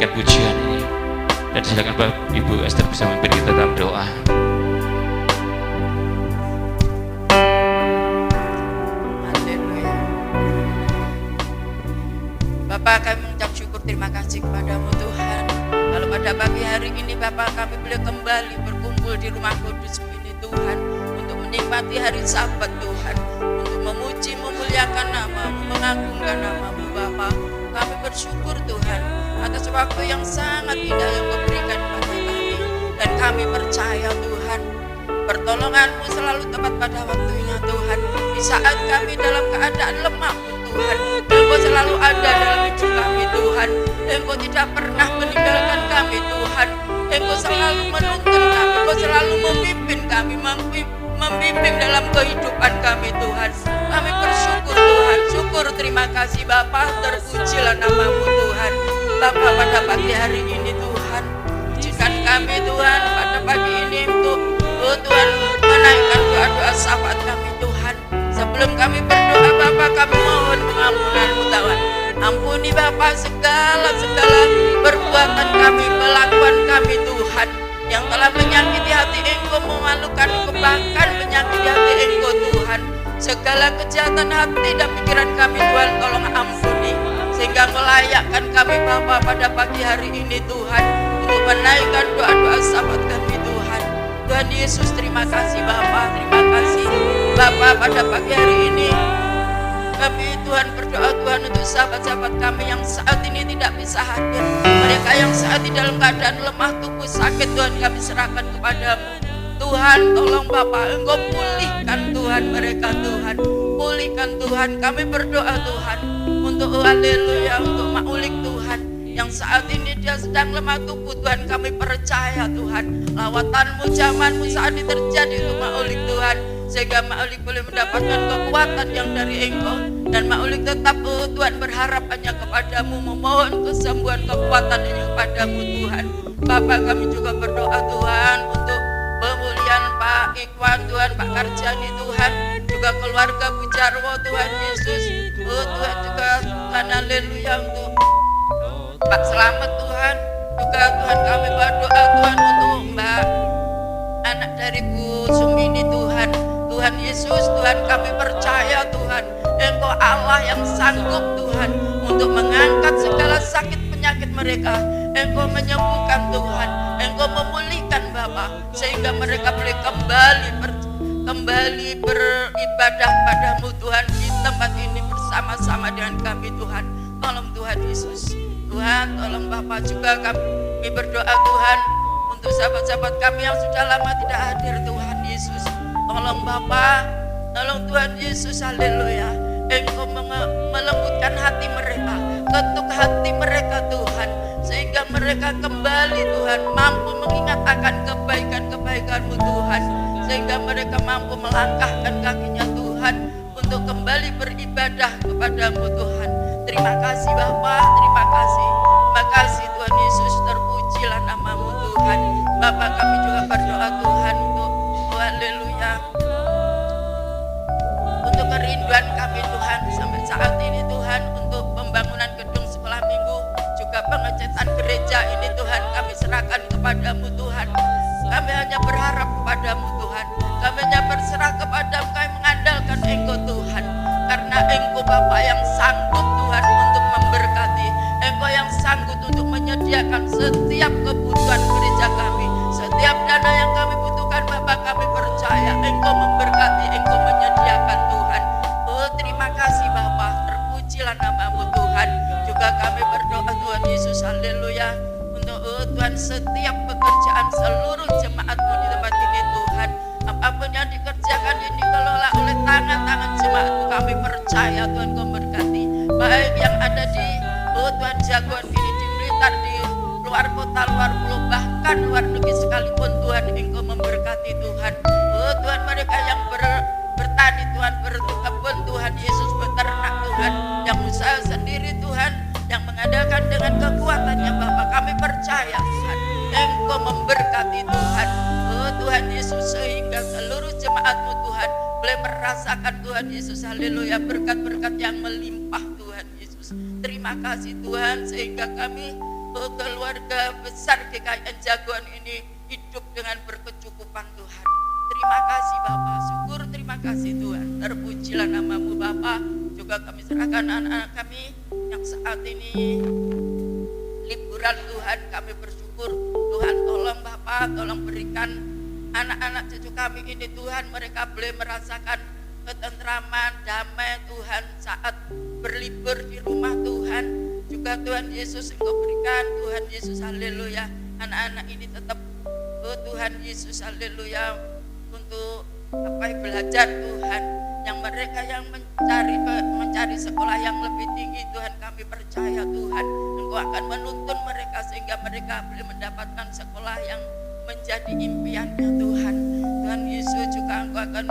menaikkan pujian ini. Dan silakan Bapak Ibu Esther bisa memimpin kita dalam doa. Haleluya. Bapak, kami mengucap syukur, terima kasih kepadamu Tuhan. Kalau pada pagi hari ini Bapak, kami boleh kembali berkumpul di rumah kudus ini Tuhan, untuk menikmati hari Sabat Tuhan, untuk memuji, memuliakan nama-Mu, mengagungkan nama-Mu Bapak. Kami bersyukur Tuhan atas waktu yang sangat indah yang Kau berikan kepada kami. Dan kami percaya Tuhan, pertolongan-Mu selalu tepat pada waktunya Tuhan. Di saat kami dalam keadaan lemah pun Tuhan, Engkau selalu ada dalam hidup kami Tuhan. Engkau tidak pernah meninggalkan kami Tuhan. Engkau selalu menuntun kami, Engkau selalu memimpin kami, membimbing dalam kehidupan kami Tuhan. Kami bersyukur Tuhan, syukur, terima kasih Bapa, terpujilah nama-Mu Tuhan. Bapa, pada pagi hari ini Tuhan, pujikan kami Tuhan pada pagi ini untuk Tuhan menaikkan doa-doa syafaat kami Tuhan. Sebelum kami berdoa Bapa, kami mohon pengampunan-Mu Tuhan. Ampuni Bapa segala perbuatan kami, kelakuan kami Tuhan, yang telah menyakiti hati Engkau, memalukan Engkau, bahkan menyakiti hati Engkau Tuhan. Segala kejahatan hati dan pikiran kami Tuhan, tolong ampuni, sehingga melayakkan kami Bapa pada pagi hari ini Tuhan, untuk menaikkan doa-doa sahabat kami Tuhan. Tuhan Yesus, terima kasih Bapa, terima kasih Bapa. Pada pagi hari ini kami Tuhan berdoa Tuhan untuk sahabat-sahabat kami yang saat ini tidak bisa hadir, mereka yang saat ini dalam keadaan lemah tubuh sakit Tuhan, kami serahkan kepadamu Tuhan. Tolong Bapa, Engkau pulihkan Tuhan mereka Tuhan, pulihkan Tuhan. Kami berdoa Tuhan untuk haleluya, untuk Mak Ulik Tuhan, yang saat ini dia sedang lemah tubuh Tuhan. Kami percaya Tuhan, lawatan-Mu, jaman-Mu saat ini terjadi untuk Mak Ulik Tuhan, sehingga Mak Ulik boleh mendapatkan kekuatan yang dari Engkau. Dan Mak Ulik tetap Tuhan berharap hanya kepadamu, memohon kesembuhan, kekuatan yang kepadamu Tuhan. Bapak, kami juga berdoa Tuhan untuk pemulihan Pak Ikhwan Tuhan, Pak Karjani Tuhan, juga keluarga Bu Jarwo Tuhan Yesus. Tuhan juga Tuhan haleluya untuk Pak Selamat Tuhan. Juga Tuhan kami berdoa Tuhan untuk Mbak anak dari Bu Sumini Tuhan. Tuhan Yesus, Tuhan kami percaya Tuhan, Engkau Allah yang sanggup Tuhan untuk mengangkat segala sakit penyakit mereka. Engkau menyembuhkan Tuhan, Engkau memulihkan Bapa, sehingga mereka boleh kembali beribadah padamu Tuhan di tempat ini bersama-sama dengan kami Tuhan. Tolong Tuhan Yesus, Tuhan tolong Bapa. Juga kami berdoa Tuhan untuk sahabat-sahabat kami yang sudah lama tidak hadir Tuhan Yesus. Tolong Bapa, tolong Tuhan Yesus, haleluya. Engkau melembutkan hati mereka, ketuk hati mereka Tuhan, sehingga mereka kembali Tuhan mampu mengingat akan kebaikan-kebaikan-Mu Tuhan, sehingga mereka mampu melangkahkan kakinya Tuhan untuk kembali beribadah kepadamu Tuhan. Terima kasih Bapa, terima kasih. Terima kasih Tuhan Yesus, terpujilah nama-Mu Tuhan. Bapa, kami juga berdoa Tuhan untuk haleluya, untuk kerinduan kami Tuhan sampai saat ini Tuhan, untuk pembangunan gedung sekolah minggu, juga pengecetan gereja ini Tuhan, kami serahkan kepadamu Tuhan. Kami hanya berharap kepadamu Tuhan, kami hanya berserah kepadamu, kami mengandalkan Engkau Tuhan, karena Engkau Bapa yang sanggup Tuhan untuk memberkati, Engkau yang sanggup untuk menyediakan setiap kebutuhan gereja kami, setiap dana yang kami butuhkan Bapa. Kami percaya Engkau memberkati, Engkau menyediakan Tuhan. Terima kasih Bapa, terpujilah nama-Mu Tuhan. Juga kami berdoa Tuhan Yesus, haleluya, untuk Tuhan setiap pekerjaan seluruh jemaat-Mu di tempat ini Tuhan. Apapun yang dikerjakan ini dikelola oleh tangan-tangan jemaat-Mu. Kami percaya Tuhan Kau berkati, baik yang ada di Tuhan jagoan ini, di Blitar, di luar kota, luar pulau, bahkan luar negeri sekalipun Tuhan, Engkau memberkati Tuhan. Tuhan, mereka yang bertani Tuhan, berkebun Tuhan Yesus, beternak Tuhan, yang usaha sendiri Tuhan, yang mengadakan dengan kekuatannya Bapa. Kami percaya Tuhan, Engkau memberkati Tuhan. Tuhan Yesus, sehingga seluruh jemaat-Mu Tuhan boleh merasakan Tuhan Yesus, haleluya, berkat-berkat yang melimpah Tuhan Yesus. Terima kasih Tuhan, sehingga kami keluarga besar GKN Jagoan ini hidup dengan berkecukupan Tuhan. Terima kasih Bapa, syukur terima kasih Tuhan. Terpujilah nama-Mu Bapa. Juga kami serahkan anak-anak kami yang saat ini liburan Tuhan. Kami bersyukur Tuhan, tolong Bapa, tolong berikan anak-anak cucu kami ini Tuhan, mereka boleh merasakan ketentraman, damai Tuhan saat berlibur di rumah Tuhan. Juga Tuhan Yesus Engkau berikan Tuhan Yesus, haleluya, anak-anak ini tetap Tuhan Yesus, haleluya, untuk belajar Tuhan. Yang mereka yang mencari sekolah yang lebih tinggi Tuhan, kami percaya Tuhan Engkau akan menuntun mereka sehingga mereka boleh mendapatkan sekolah yang menjadi impiannya Tuhan. Tuhan Yesus juga Engkau akan,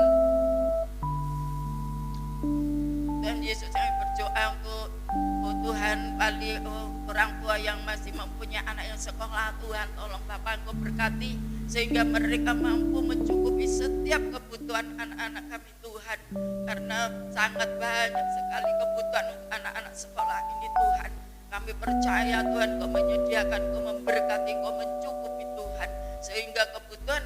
Tuhan Yesus kami berdoa untuk Tuhan balik orang tua yang masih mempunyai anak yang sekolah Tuhan, tolong Bapak Engkau berkati sehingga mereka mampu mencukupi setiap kebutuhan anak-anak kami Tuhan, karena sangat banyak sekali kebutuhan untuk anak-anak sekolah ini Tuhan. Kami percaya Tuhan Kau menyediakan, Kau memberkati, Kau mencukupi Tuhan, sehingga kebutuhan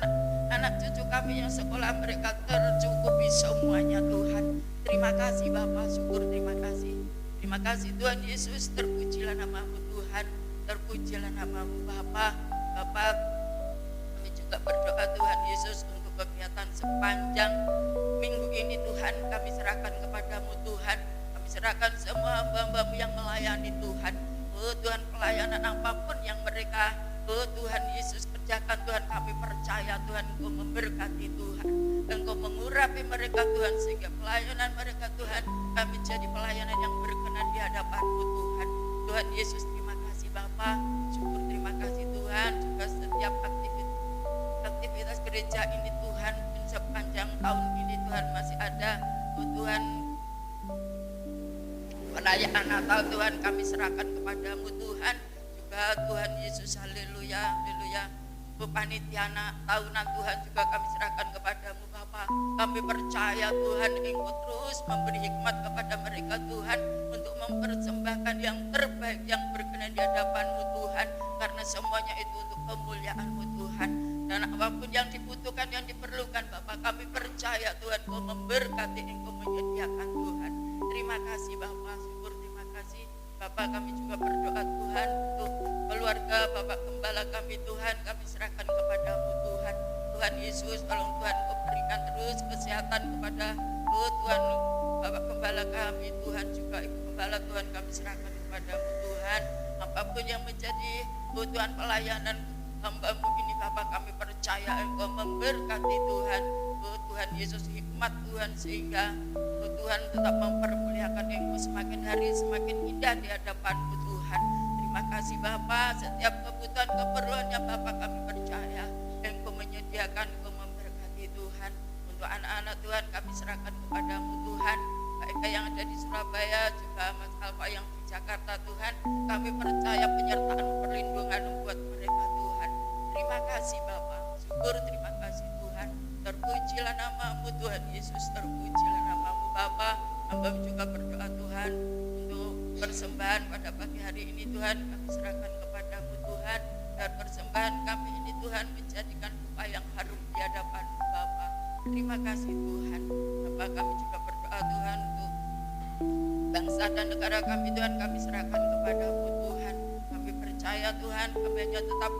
anak cucu kami yang sekolah mereka tercukupi semuanya Tuhan. Terima kasih Bapak, syukur terima kasih. Terima kasih Tuhan Yesus, terpujilah nama-Mu Tuhan, terpujilah nama-Mu Bapa. Bapak, kami juga berdoa Tuhan Yesus untuk kegiatan sepanjang minggu ini Tuhan, kami serahkan kepada-Mu Tuhan. Kami serahkan semua hamba-Mu yang melayani Tuhan. Tuhan, pelayanan apapun yang mereka Tuhan Yesus kerjakan Tuhan, kami percaya Tuhan Engkau memberkati Tuhan, Engkau mengurapi mereka Tuhan, sehingga pelayanan mereka Tuhan kami jadi pelayanan yang berkenan di hadapan-Mu Tuhan. Tuhan Yesus terima kasih Bapa, syukur terima kasih Tuhan. Juga setiap aktivitas gereja ini Tuhan, sepanjang tahun ini Tuhan masih ada Tuhan perayaan Natal Tuhan, kami serahkan kepada-Mu Tuhan. Juga Tuhan Yesus, haleluya, haleluya, panitia tahunan Tuhan juga kami serahkan kepada-Mu Bapa. Kami percaya Tuhan Engkau terus memberi hikmat kepada mereka Tuhan untuk mempersembahkan yang terbaik yang berkenan di hadapan-Mu Tuhan, karena semuanya itu untuk kemuliaan-Mu Tuhan. Dan apapun yang dibutuhkan, yang diperlukan Bapa, kami percaya Tuhan Engkau memberkati, Engkau menyediakan Tuhan. Terima kasih Bapa, syukur terima kasih Bapak. Kami juga berdoa Tuhan untuk keluarga Bapak Gembala kami Tuhan, kami serahkan kepada-Mu Tuhan. Tuhan Yesus, tolong Tuhan Kau berikan terus kesehatan kepada Tuhan Bapak Gembala kami Tuhan, juga Ibu Gembala Tuhan, kami serahkan kepada-Mu Tuhan. Apapun yang menjadi kebutuhan pelayanan hamba-Mu ini Bapak, kami percaya Engkau memberkati Tuhan. Tuhan Yesus, hikmat Tuhan, sehingga Tuhan tetap mempermuliakan Engkau semakin hari semakin indah di hadapan-Mu Tuhan. Terima kasih Bapa, setiap kebutuhan keperluannya Bapa kami percaya Engkau menyediakan, Engkau memberkati Tuhan. Untuk anak-anak Tuhan kami serahkan kepada-Mu Tuhan, baik yang ada di Surabaya juga Mas Alfa yang di Jakarta Tuhan, kami percaya penyertaan perlindungan buat mereka Tuhan. Terima kasih Bapa, syukur terima kasih Tuhan. Terpujilah nama-Mu Tuhan Yesus, terpujilah nama-Mu Bapa. Hamba juga berdoa Tuhan untuk persembahan pada pagi hari ini Tuhan, kami serahkan kepada-Mu Tuhan. Dan persembahan kami ini Tuhan menjadikan upah yang harum di hadapan-Mu Bapa. Terima kasih Tuhan. Bapak, kami juga berdoa Tuhan untuk bangsa dan negara kami Tuhan, kami serahkan kepada-Mu Tuhan. Kami percaya Tuhan, kami hanya tetap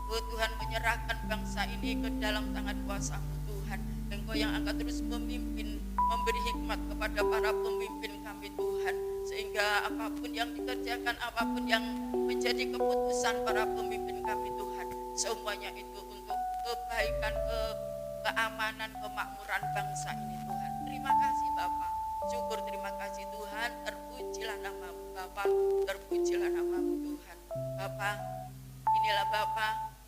Tuhan menyerahkan bangsa ini ke dalam tangan kuasa-Mu Tuhan. Engkau yang akan terus memimpin, memberi hikmat kepada para pemimpin kami Tuhan, sehingga apapun yang dikerjakan, apapun yang menjadi keputusan para pemimpin kami Tuhan, semuanya itu untuk kebaikan, keamanan, kemakmuran bangsa ini Tuhan. Terima kasih Bapa, syukur terima kasih Tuhan. Terpujilah nama-Mu Bapa, terpujilah nama-Mu Tuhan. Bapa, inilah Bapa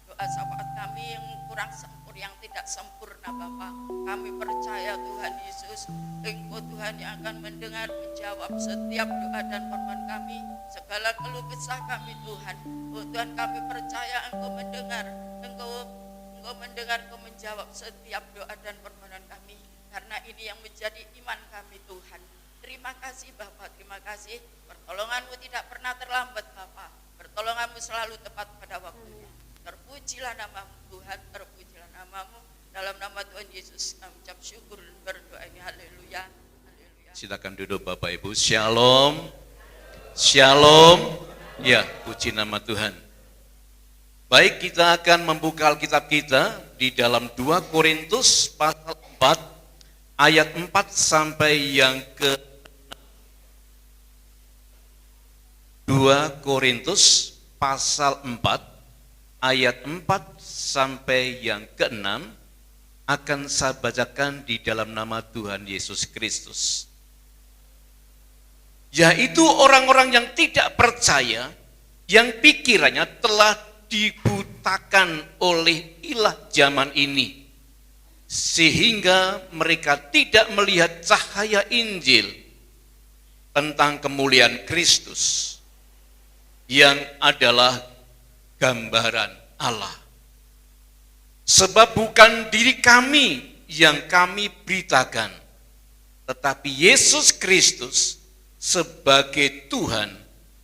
doa syafaat kami yang kurang sempurna, yang tidak sempurna Bapa. Kami percaya Tuhan Yesus, Engkau Tuhan yang akan mendengar, menjawab setiap doa dan permohonan kami, segala keluh kesah kami Tuhan. Tuhan, kami percaya Engkau mendengar, Engkau mendengar, Engkau menjawab setiap doa dan permohonan kami, karena ini yang menjadi iman kami Tuhan. Terima kasih Bapa, terima kasih. Pertolongan-Mu tidak pernah terlambat Bapa. Pertolonganmu selalu tepat pada waktunya. Terpujilah namamu Tuhan, terpujilah namamu. Dalam nama Tuhan Yesus kami ucap syukur dan berdoa ini. Haleluya. Haleluya. Silakan duduk Bapak Ibu. Shalom. Shalom. Ya, puji nama Tuhan. Baik, kita akan membuka Alkitab kita di dalam 2 Korintus pasal 4 ayat 4 sampai yang ke 2 Korintus pasal 4 ayat 4 sampai yang ke-6 akan saya bacakan di dalam nama Tuhan Yesus Kristus. Yaitu orang-orang yang tidak percaya, yang pikirannya telah dibutakan oleh ilah zaman ini, sehingga mereka tidak melihat cahaya Injil tentang kemuliaan Kristus, yang adalah gambaran Allah. Sebab bukan diri kami yang kami beritakan, tetapi Yesus Kristus sebagai Tuhan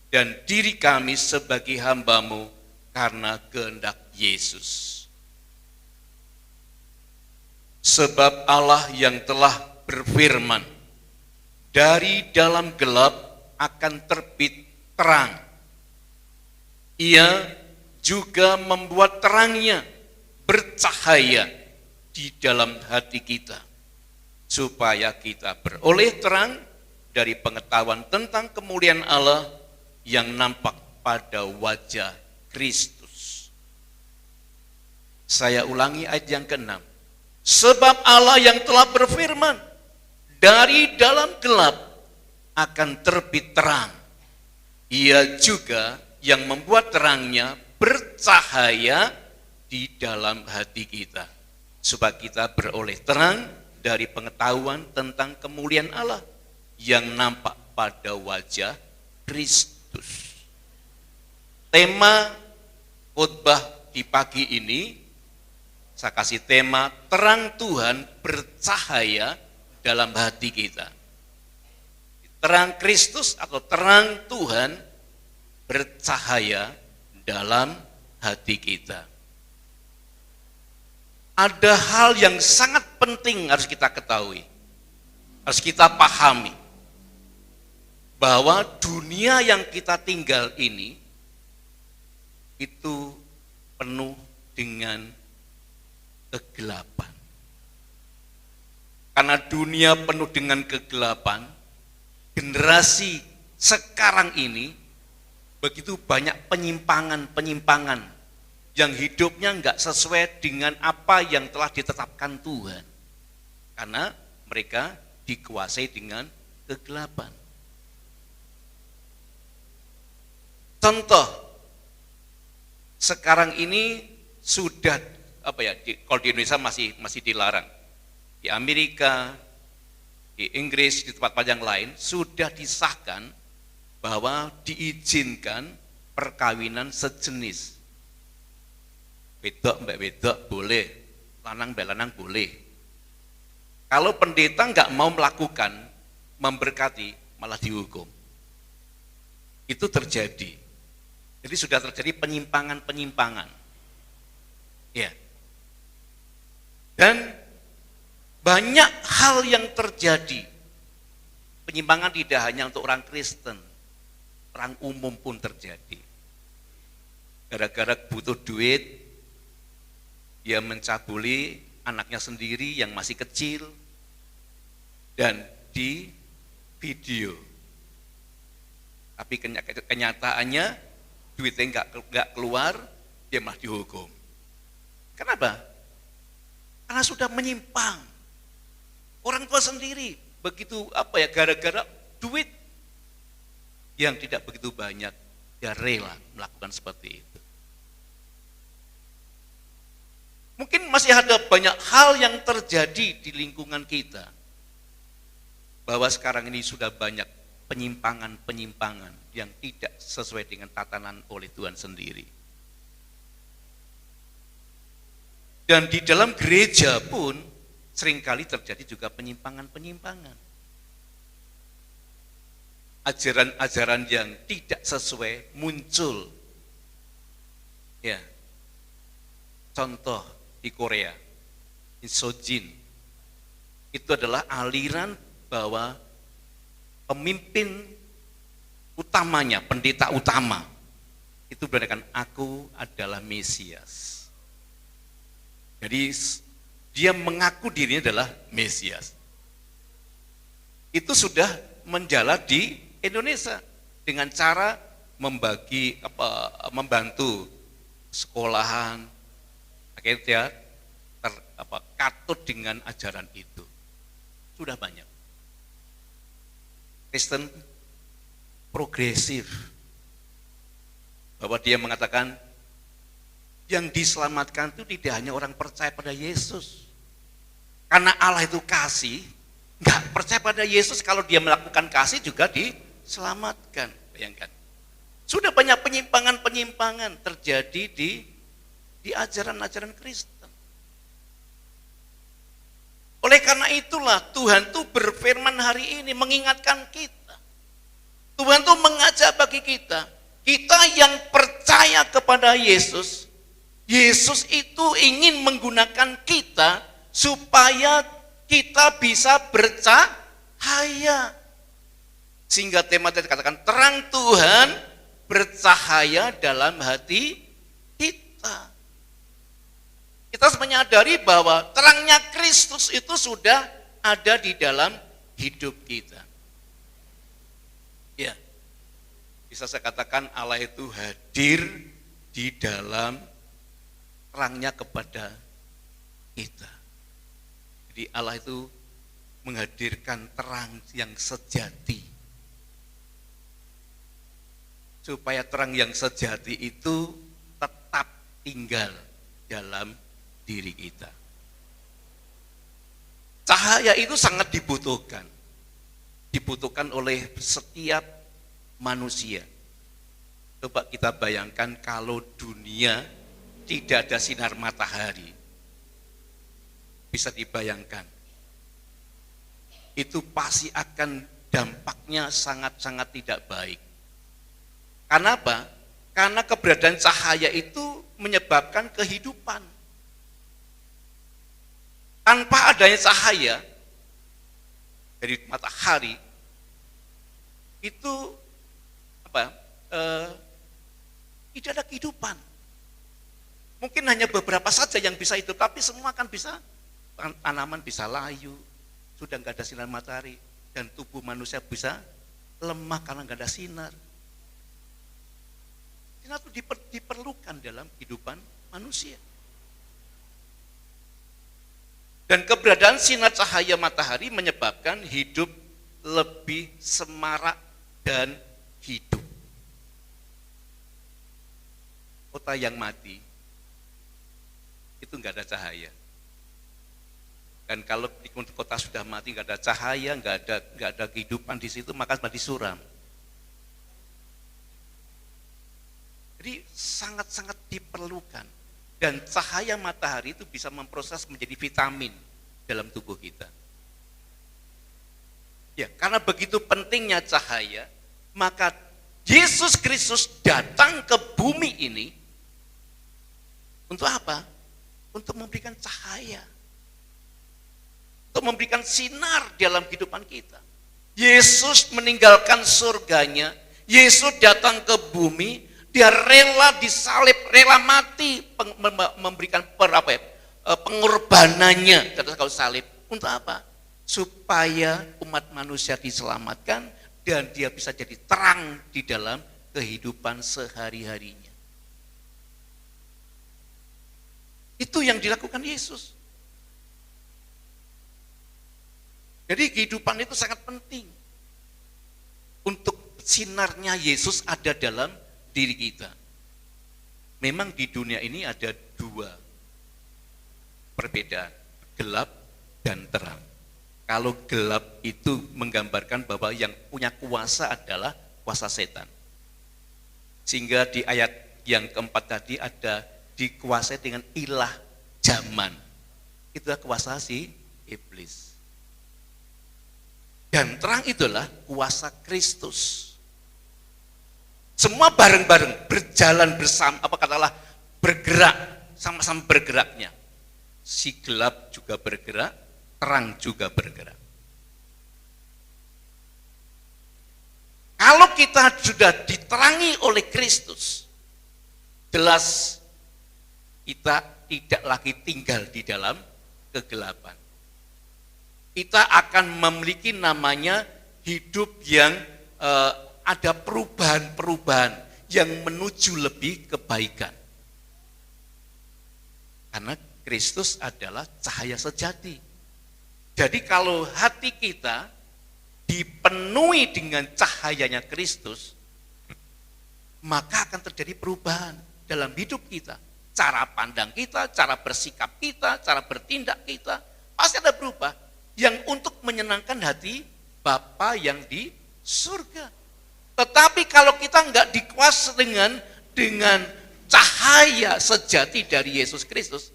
dan diri kami sebagai hamba-Mu karena kehendak Yesus. Sebab Allah yang telah berfirman, dari dalam gelap akan terbit terang. Ia juga membuat terangnya bercahaya di dalam hati kita, supaya kita beroleh terang dari pengetahuan tentang kemuliaan Allah yang nampak pada wajah Kristus. Saya ulangi ayat yang ke-6. Sebab Allah yang telah berfirman, dari dalam gelap akan terbit terang. Ia juga yang membuat terangnya bercahaya di dalam hati kita, supaya kita beroleh terang dari pengetahuan tentang kemuliaan Allah yang nampak pada wajah Kristus. Tema khotbah di pagi ini saya kasih tema terang Tuhan bercahaya dalam hati kita. Terang Kristus atau terang Tuhan bercahaya dalam hati kita. Ada hal yang sangat penting harus kita ketahui, harus kita pahami, bahwa dunia yang kita tinggal ini itu penuh dengan kegelapan. Karena dunia penuh dengan kegelapan, generasi sekarang ini begitu banyak penyimpangan-penyimpangan yang hidupnya enggak sesuai dengan apa yang telah ditetapkan Tuhan. Karena mereka dikuasai dengan kegelapan. Contoh, sekarang ini sudah kalau di Indonesia masih dilarang. Di Amerika, di Inggris, di tempat yang lain sudah disahkan bahwa diizinkan perkawinan sejenis. Wedok mbak wedok boleh, lanang mbak lanang boleh. Kalau pendeta nggak mau melakukan, memberkati, malah dihukum. Itu terjadi. Jadi sudah terjadi penyimpangan-penyimpangan. Ya. Dan banyak hal yang terjadi. Penyimpangan tidak hanya untuk orang Kristen, orang umum pun terjadi. Gara-gara butuh duit, dia mencabuli anaknya sendiri yang masih kecil dan di video. Tapi kenyataannya duitnya nggak keluar, dia malah dihukum. Kenapa? Karena sudah menyimpang. Orang tua sendiri begitu gara-gara duit yang tidak begitu banyak, dia rela melakukan seperti itu. Mungkin masih ada banyak hal yang terjadi di lingkungan kita, bahwa sekarang ini sudah banyak penyimpangan-penyimpangan yang tidak sesuai dengan tatanan oleh Tuhan sendiri. Dan di dalam gereja pun seringkali terjadi juga penyimpangan-penyimpangan. Ajaran-ajaran yang tidak sesuai muncul Ya, contoh di Korea, Insojin, itu adalah aliran bahwa pemimpin utamanya, pendeta utama, itu berkatakan aku adalah Mesias. Jadi dia mengaku dirinya adalah Mesias. Itu sudah menjalar di Indonesia dengan cara membantu sekolahan, akhirnya dia katut dengan ajaran itu. Sudah banyak. Kristen progresif, bahwa dia mengatakan yang diselamatkan itu tidak hanya orang percaya pada Yesus, karena Allah itu kasih. Nggak percaya pada Yesus, kalau dia melakukan kasih juga diselamatkan. Bayangkan, sudah banyak penyimpangan-penyimpangan terjadi di ajaran-ajaran Kristen. Oleh karena itulah Tuhan tuh berfirman hari ini mengingatkan kita. Tuhan tuh mengajak bagi kita yang percaya kepada Yesus, Yesus itu ingin menggunakan kita supaya kita bisa bercahaya. Sehingga tema tadi katakan terang Tuhan bercahaya dalam hati kita. Kita harus menyadari bahwa terangnya Kristus itu sudah ada di dalam hidup kita. Ya, bisa saya katakan Allah itu hadir di dalam terangnya kepada kita. Jadi Allah itu menghadirkan terang yang sejati. Supaya terang yang sejati itu tetap tinggal dalam diri kita. Cahaya itu sangat dibutuhkan. Dibutuhkan oleh setiap manusia. Coba kita bayangkan kalau dunia tidak ada sinar matahari. Bisa dibayangkan. Itu pasti akan dampaknya sangat-sangat tidak baik. Karena apa? Karena keberadaan cahaya itu menyebabkan kehidupan. Tanpa adanya cahaya dari matahari, itu tidak ada kehidupan. Mungkin hanya beberapa saja yang bisa hidup, tapi semua kan bisa. Tanaman bisa layu, sudah nggak ada sinar matahari, dan tubuh manusia bisa lemah karena nggak ada sinar. Sinar itu diperlukan dalam kehidupan manusia. Dan keberadaan sinar cahaya matahari menyebabkan hidup lebih semarak dan hidup. Kota yang mati itu nggak ada cahaya. Dan kalau di kota sudah mati, nggak ada cahaya, nggak ada kehidupan di situ, maka mati suram. Jadi sangat-sangat diperlukan. Dan cahaya matahari itu bisa memproses menjadi vitamin dalam tubuh kita. Ya, karena begitu pentingnya cahaya, maka Yesus Kristus datang ke bumi ini untuk apa? Untuk memberikan cahaya. Untuk memberikan sinar dalam kehidupan kita. Yesus meninggalkan surganya, Yesus datang ke bumi, dia rela disalib, rela mati, memberikan pengorbanannya kalau salib. Untuk apa? Supaya umat manusia diselamatkan dan dia bisa jadi terang di dalam kehidupan sehari-harinya. Itu yang dilakukan Yesus. Jadi kehidupan itu sangat penting. Untuk sinarnya Yesus ada dalam diri kita. Memang di dunia ini ada dua perbedaan, gelap dan terang. Kalau gelap itu menggambarkan bahwa yang punya kuasa adalah kuasa setan. Sehingga di ayat yang keempat tadi ada dikuasai dengan ilah zaman. Itulah kuasa si iblis. Dan terang itulah kuasa Kristus. Semua bareng-bareng berjalan bersama, katakanlah sama-sama bergeraknya. Si gelap juga bergerak, terang juga bergerak. Kalau kita sudah diterangi oleh Kristus, jelas kita tidak lagi tinggal di dalam kegelapan. Kita akan memiliki namanya hidup yang ada perubahan-perubahan yang menuju lebih kebaikan. Karena Kristus adalah cahaya sejati. Jadi kalau hati kita dipenuhi dengan cahayanya Kristus, maka akan terjadi perubahan dalam hidup kita. Cara pandang kita, cara bersikap kita, cara bertindak kita, pasti ada berubah yang untuk menyenangkan hati Bapa yang di surga. Tetapi kalau kita enggak dikuasai dengan cahaya sejati dari Yesus Kristus,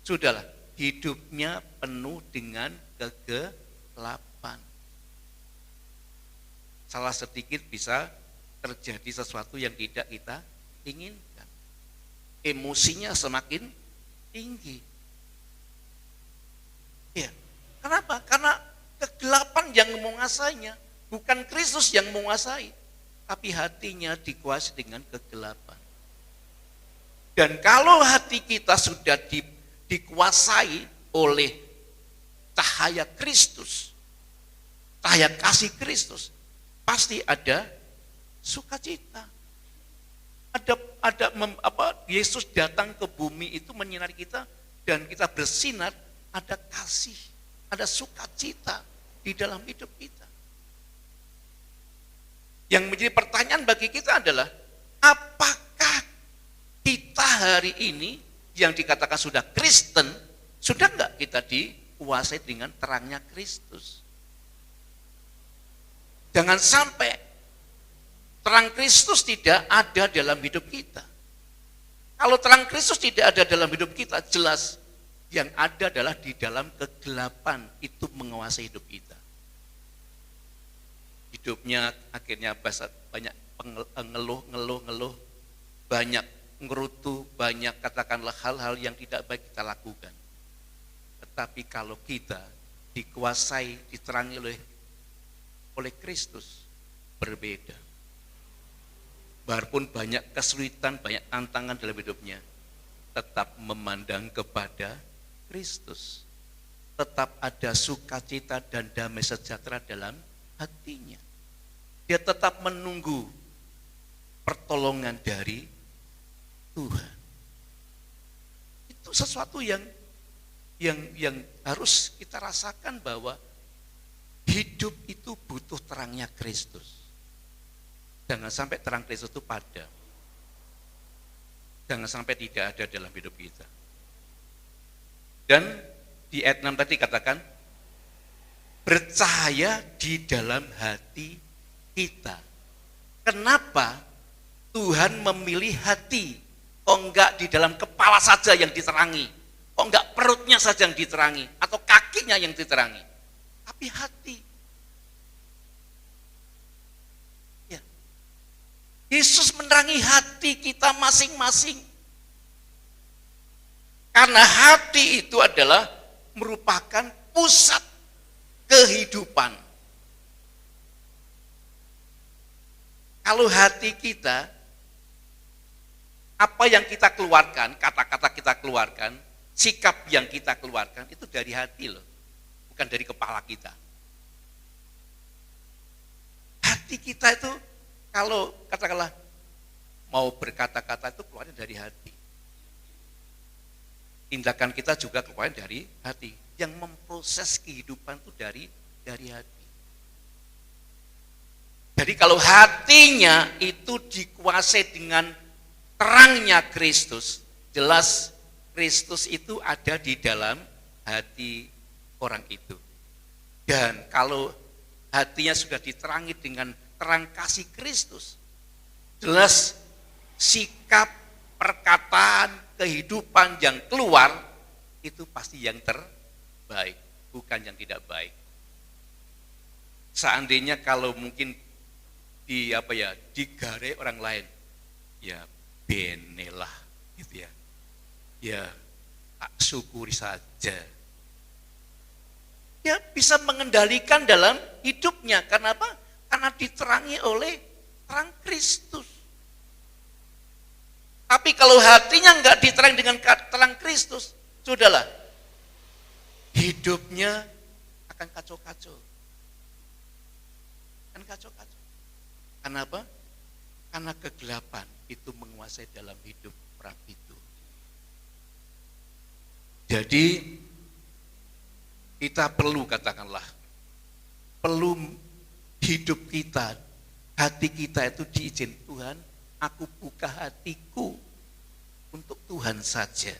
sudahlah, hidupnya penuh dengan kegelapan. Salah sedikit bisa terjadi sesuatu yang tidak kita inginkan. Emosinya semakin tinggi. Ya, kenapa? Karena kegelapan yang menguasainya, bukan Kristus yang menguasai, tapi hatinya dikuasai dengan kegelapan. Dan kalau hati kita sudah dikuasai oleh cahaya Kristus, cahaya kasih Kristus, pasti ada sukacita. Yesus datang ke bumi itu menyinari kita dan kita bersinar, ada kasih, ada sukacita di dalam hidup kita. Yang menjadi pertanyaan bagi kita adalah, apakah kita hari ini yang dikatakan sudah Kristen, sudah enggak kita dikuasai dengan terangnya Kristus? Jangan sampai terang Kristus tidak ada dalam hidup kita. Kalau terang Kristus tidak ada dalam hidup kita, jelas yang ada adalah di dalam kegelapan itu menguasai hidup kita. Hidupnya akhirnya banyak ngeluh, banyak ngerutu, banyak katakanlah hal-hal yang tidak baik kita lakukan. Tetapi kalau kita dikuasai, diterangi oleh Kristus, berbeda. Biarpun banyak kesulitan, banyak tantangan dalam hidupnya, tetap memandang kepada Kristus. Tetap ada sukacita dan damai sejahtera dalam hatinya. Dia tetap menunggu pertolongan dari Tuhan. Itu sesuatu yang harus kita rasakan, bahwa hidup itu butuh terangnya Kristus. Jangan sampai terang Kristus itu padam. Jangan sampai tidak ada dalam hidup kita. Dan di ayat 6 tadi katakan, bercahaya di dalam hati kita. Kenapa Tuhan memilih hati? Kok enggak di dalam kepala saja yang diterangi? Kok enggak perutnya saja yang diterangi? Atau kakinya yang diterangi? Tapi hati. Ya. Yesus menerangi hati kita masing-masing. Karena hati itu adalah merupakan pusat kehidupan. Kalau hati kita, apa yang kita keluarkan, kata-kata kita keluarkan, sikap yang kita keluarkan, itu dari hati loh, bukan dari kepala kita. Hati kita itu, kalau katakanlah mau berkata-kata itu keluarnya dari hati. Tindakan kita juga keluar dari hati. Yang memproses kehidupan itu dari hati. Jadi kalau hatinya itu dikuasai dengan terangnya Kristus, jelas Kristus itu ada di dalam hati orang itu. Dan kalau hatinya sudah diterangi dengan terang kasih Kristus, jelas sikap, perkataan, kehidupan yang keluar itu pasti yang terbaik, bukan yang tidak baik. Seandainya kalau mungkin digare orang lain, ya benelah gitu ya. Ya tak syukuri saja. Dia bisa mengendalikan dalam hidupnya. Karena apa? Karena diterangi oleh terang Kristus. Tapi kalau hatinya enggak diterangi dengan terang Kristus, sudahlah. Hidupnya akan kacau-kacau. Akan kacau-kacau. Kenapa? Karena kegelapan itu menguasai dalam hidup orang itu. Jadi kita perlu, katakanlah, perlu hidup kita, hati kita itu diizin Tuhan, aku buka hatiku untuk Tuhan saja.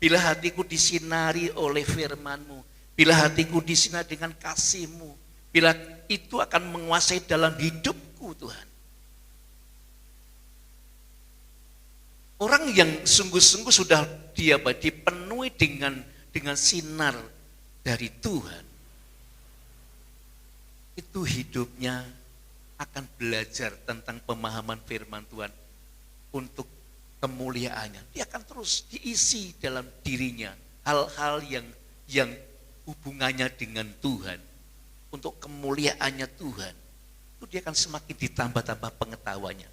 Bila hatiku disinari oleh firman-Mu, bila hatiku disinari dengan kasih-Mu, bila itu akan menguasai dalam hidupku Tuhan. Orang yang sungguh-sungguh sudah dipenuhi dengan sinar dari Tuhan, itu hidupnya akan belajar tentang pemahaman firman Tuhan untuk kemuliaannya. Dia akan terus diisi dalam dirinya hal-hal yang hubungannya dengan Tuhan, untuk kemuliaannya Tuhan. Itu dia akan semakin ditambah-tambah pengetahuannya.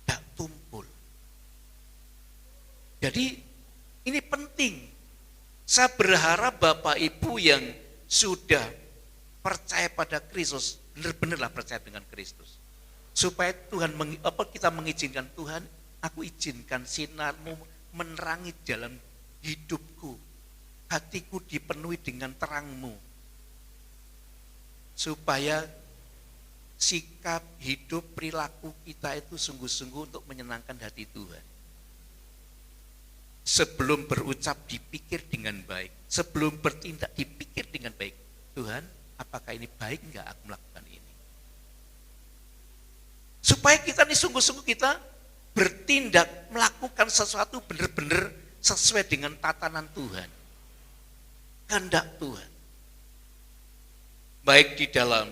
Tak tumpul. Jadi ini penting. Saya berharap Bapak Ibu yang sudah percaya pada Kristus, benar-benarlah percaya dengan Kristus. Supaya Tuhan kita mengizinkan Tuhan, aku izinkan sinar-Mu menerangi dalam hidupku. Hatiku dipenuhi dengan terang-Mu. Supaya sikap, hidup, perilaku kita itu sungguh-sungguh untuk menyenangkan hati Tuhan. Sebelum berucap dipikir dengan baik, sebelum bertindak dipikir dengan baik. Tuhan, apakah ini baik enggak aku melakukan ini? Supaya kita ini sungguh-sungguh kita bertindak, melakukan sesuatu benar-benar sesuai dengan tatanan Tuhan. Kehendak Tuhan. Baik di dalam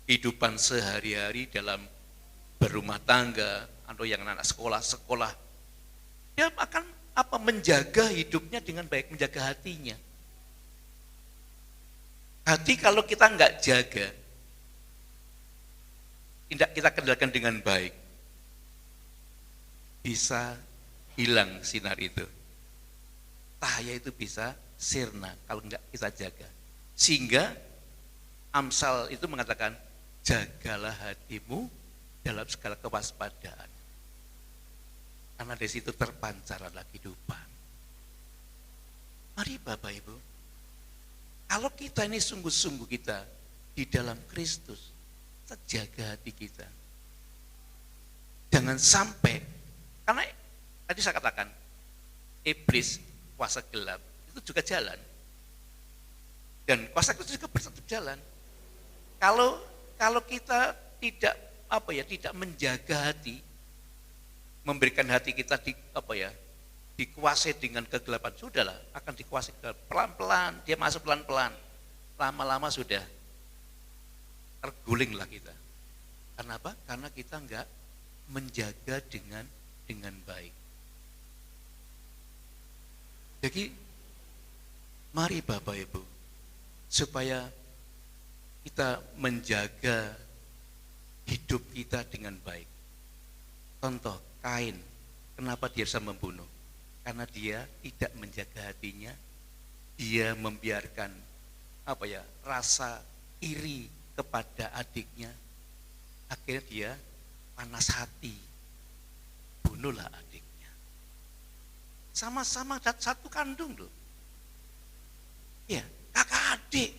kehidupan sehari-hari, dalam berumah tangga, atau yang anak sekolah, dia akan menjaga hidupnya dengan baik, menjaga hatinya. Hati kalau kita enggak jaga, tidak kita kendalikan dengan baik, bisa hilang sinar itu. Cahaya itu bisa sirna kalau enggak kita jaga. Sehingga Amsal itu mengatakan, jagalah hatimu dalam segala kewaspadaan. Karena dari situ terpancarlah kehidupan. Mari Bapak Ibu, kalau kita ini sungguh-sungguh kita di dalam Kristus, kita jaga hati kita. Jangan sampai, karena tadi saya katakan, iblis, kuasa gelap, itu juga jalan. Dan kuasa itu juga tetap jalan. Kalau kita tidak menjaga hati, memberikan hati kita dikuasai dengan kegelapan, sudahlah akan dikuasai pelan-pelan, dia masuk pelan-pelan, lama-lama sudah tergulinglah kita. Karena apa? Karena kita enggak menjaga dengan baik. Jadi mari Bapak Ibu, supaya kita menjaga hidup kita dengan baik. Contoh Kain, kenapa dia bisa membunuh? Karena dia tidak menjaga hatinya, dia membiarkan rasa iri kepada adiknya, akhirnya dia panas hati, bunuhlah adiknya. Sama-sama satu kandung loh, ya kakak adik,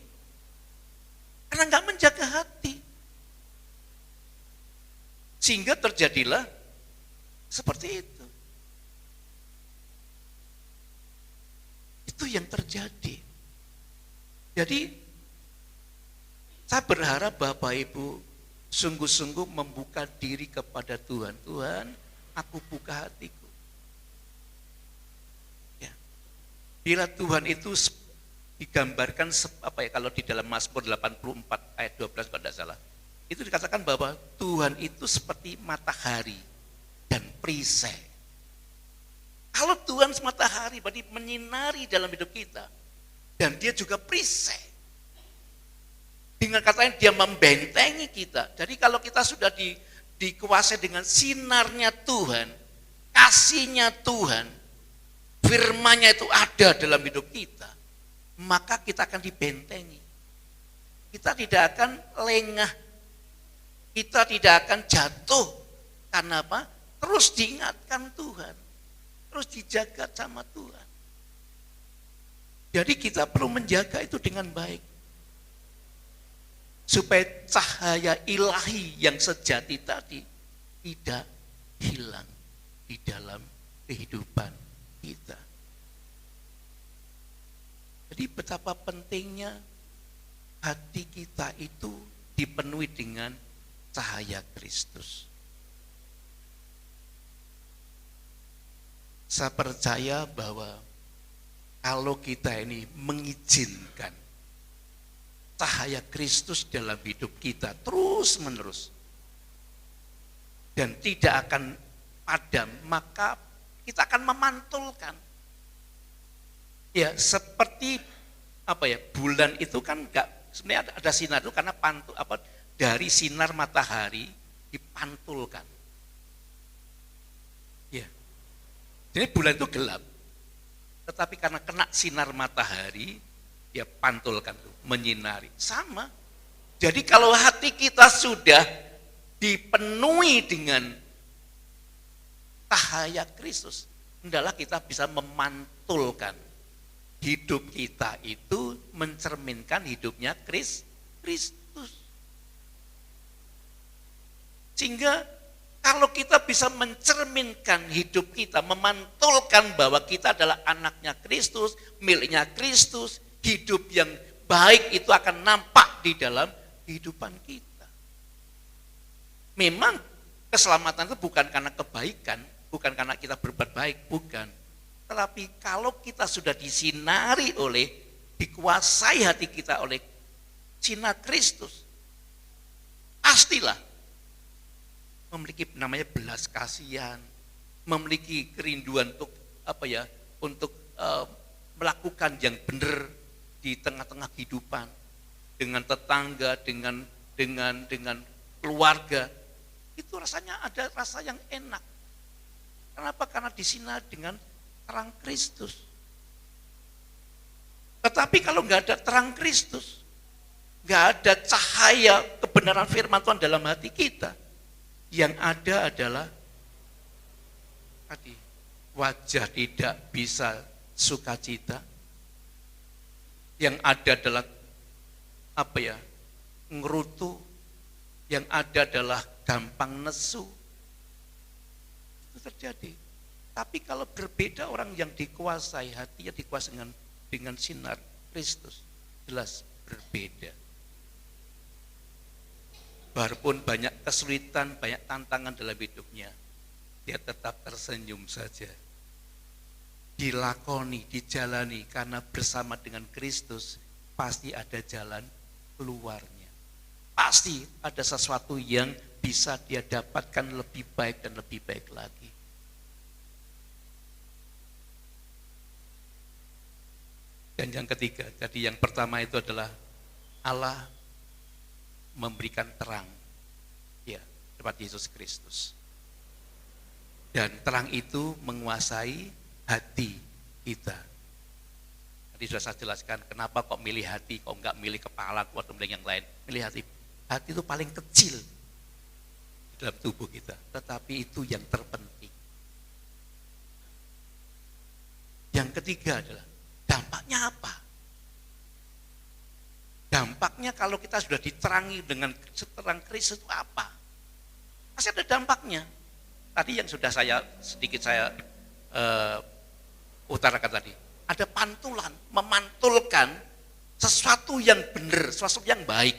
karena nggak menjaga hati, sehingga terjadilah seperti itu. Itu yang terjadi. Jadi saya berharap Bapak Ibu sungguh-sungguh membuka diri kepada Tuhan. Tuhan, aku buka hatiku. Ya. Bila Tuhan itu digambarkan kalau di dalam Mazmur 84 ayat 12 kalau tidak salah, itu dikatakan bahwa Tuhan itu seperti matahari dan perisai. Kalau Tuhan matahari berarti menyinari dalam hidup kita. Dan dia juga perisai. Dengan kata lain dia membentengi kita. Jadi kalau kita sudah dikuasai dengan sinarnya Tuhan, kasihnya Tuhan, firman-Nya itu ada dalam hidup kita, maka kita akan dibentengi. Kita tidak akan lengah. Kita tidak akan jatuh. Karena apa? Terus diingatkan Tuhan. Terus dijaga sama Tuhan. Jadi kita perlu menjaga itu dengan baik. Supaya cahaya ilahi yang sejati tadi tidak hilang di dalam kehidupan kita. Jadi betapa pentingnya hati kita itu dipenuhi dengan cahaya Kristus. Saya percaya bahwa kalau kita ini mengizinkan cahaya Kristus dalam hidup kita terus menerus dan tidak akan padam, maka kita akan memantulkan. Ya, seperti bulan itu kan sebenarnya ada sinar itu karena dari sinar matahari dipantulkan. Ya. Jadi bulan itu gelap. Tetapi karena kena sinar matahari, dia pantulkan tuh, menyinari. Sama. Jadi kalau hati kita sudah dipenuhi dengan cahaya Kristus, hendaklah kita bisa memantulkan hidup kita itu mencerminkan hidupnya Kristus. Sehingga kalau kita bisa mencerminkan hidup kita, memantulkan bahwa kita adalah anaknya Kristus, miliknya Kristus, hidup yang baik itu akan nampak di dalam kehidupan kita. Memang keselamatan itu bukan karena kebaikan, bukan karena kita berbuat baik, bukan. Tetapi kalau kita sudah disinari dikuasai hati kita oleh sinar Kristus, pastilah memiliki namanya belas kasihan, memiliki kerinduan untuk melakukan yang benar di tengah-tengah kehidupan, dengan tetangga, dengan keluarga. Itu rasanya ada rasa yang enak. Kenapa? Karena disinari dengan terang Kristus. Tetapi kalau nggak ada terang Kristus, nggak ada cahaya kebenaran firman Tuhan dalam hati kita, yang ada adalah wajah tidak bisa sukacita. Yang ada adalah ngerutu. Yang ada adalah gampang nesu. Itu terjadi. Tapi kalau berbeda orang yang dikuasai, hatinya dikuasai dengan sinar Kristus, jelas berbeda. Walaupun banyak kesulitan, banyak tantangan dalam hidupnya, dia tetap tersenyum saja. Dilakoni, dijalani, karena bersama dengan Kristus pasti ada jalan keluarnya. Pasti ada sesuatu yang bisa dia dapatkan lebih baik dan lebih baik lagi. Dan yang ketiga, jadi yang pertama itu adalah Allah memberikan terang, ya, lewat Yesus Kristus. Dan terang itu menguasai hati kita. Tadi sudah saya jelaskan kenapa kok milih hati, kok enggak milih kepala, atau milih yang lain. Milih hati. Hati itu paling kecil di dalam tubuh kita, tetapi itu yang terpenting. Yang ketiga adalah dampaknya apa? Dampaknya kalau kita sudah diterangi dengan terang Kristus itu apa? Pasti ada dampaknya. Tadi yang sudah saya utarakan tadi. Ada pantulan, memantulkan sesuatu yang benar, sesuatu yang baik.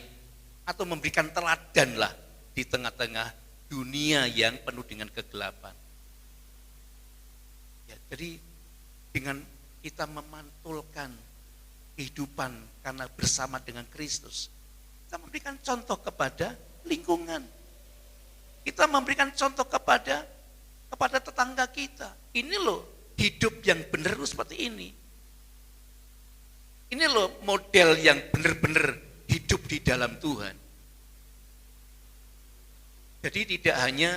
Atau memberikan teladan lah di tengah-tengah dunia yang penuh dengan kegelapan. Ya, jadi dengan kita memantulkan kehidupan karena bersama dengan Kristus, kita memberikan contoh kepada lingkungan. Kita memberikan contoh kepada tetangga kita. Ini loh hidup yang benar itu seperti ini. Ini loh model yang benar-benar hidup di dalam Tuhan. Jadi tidak hanya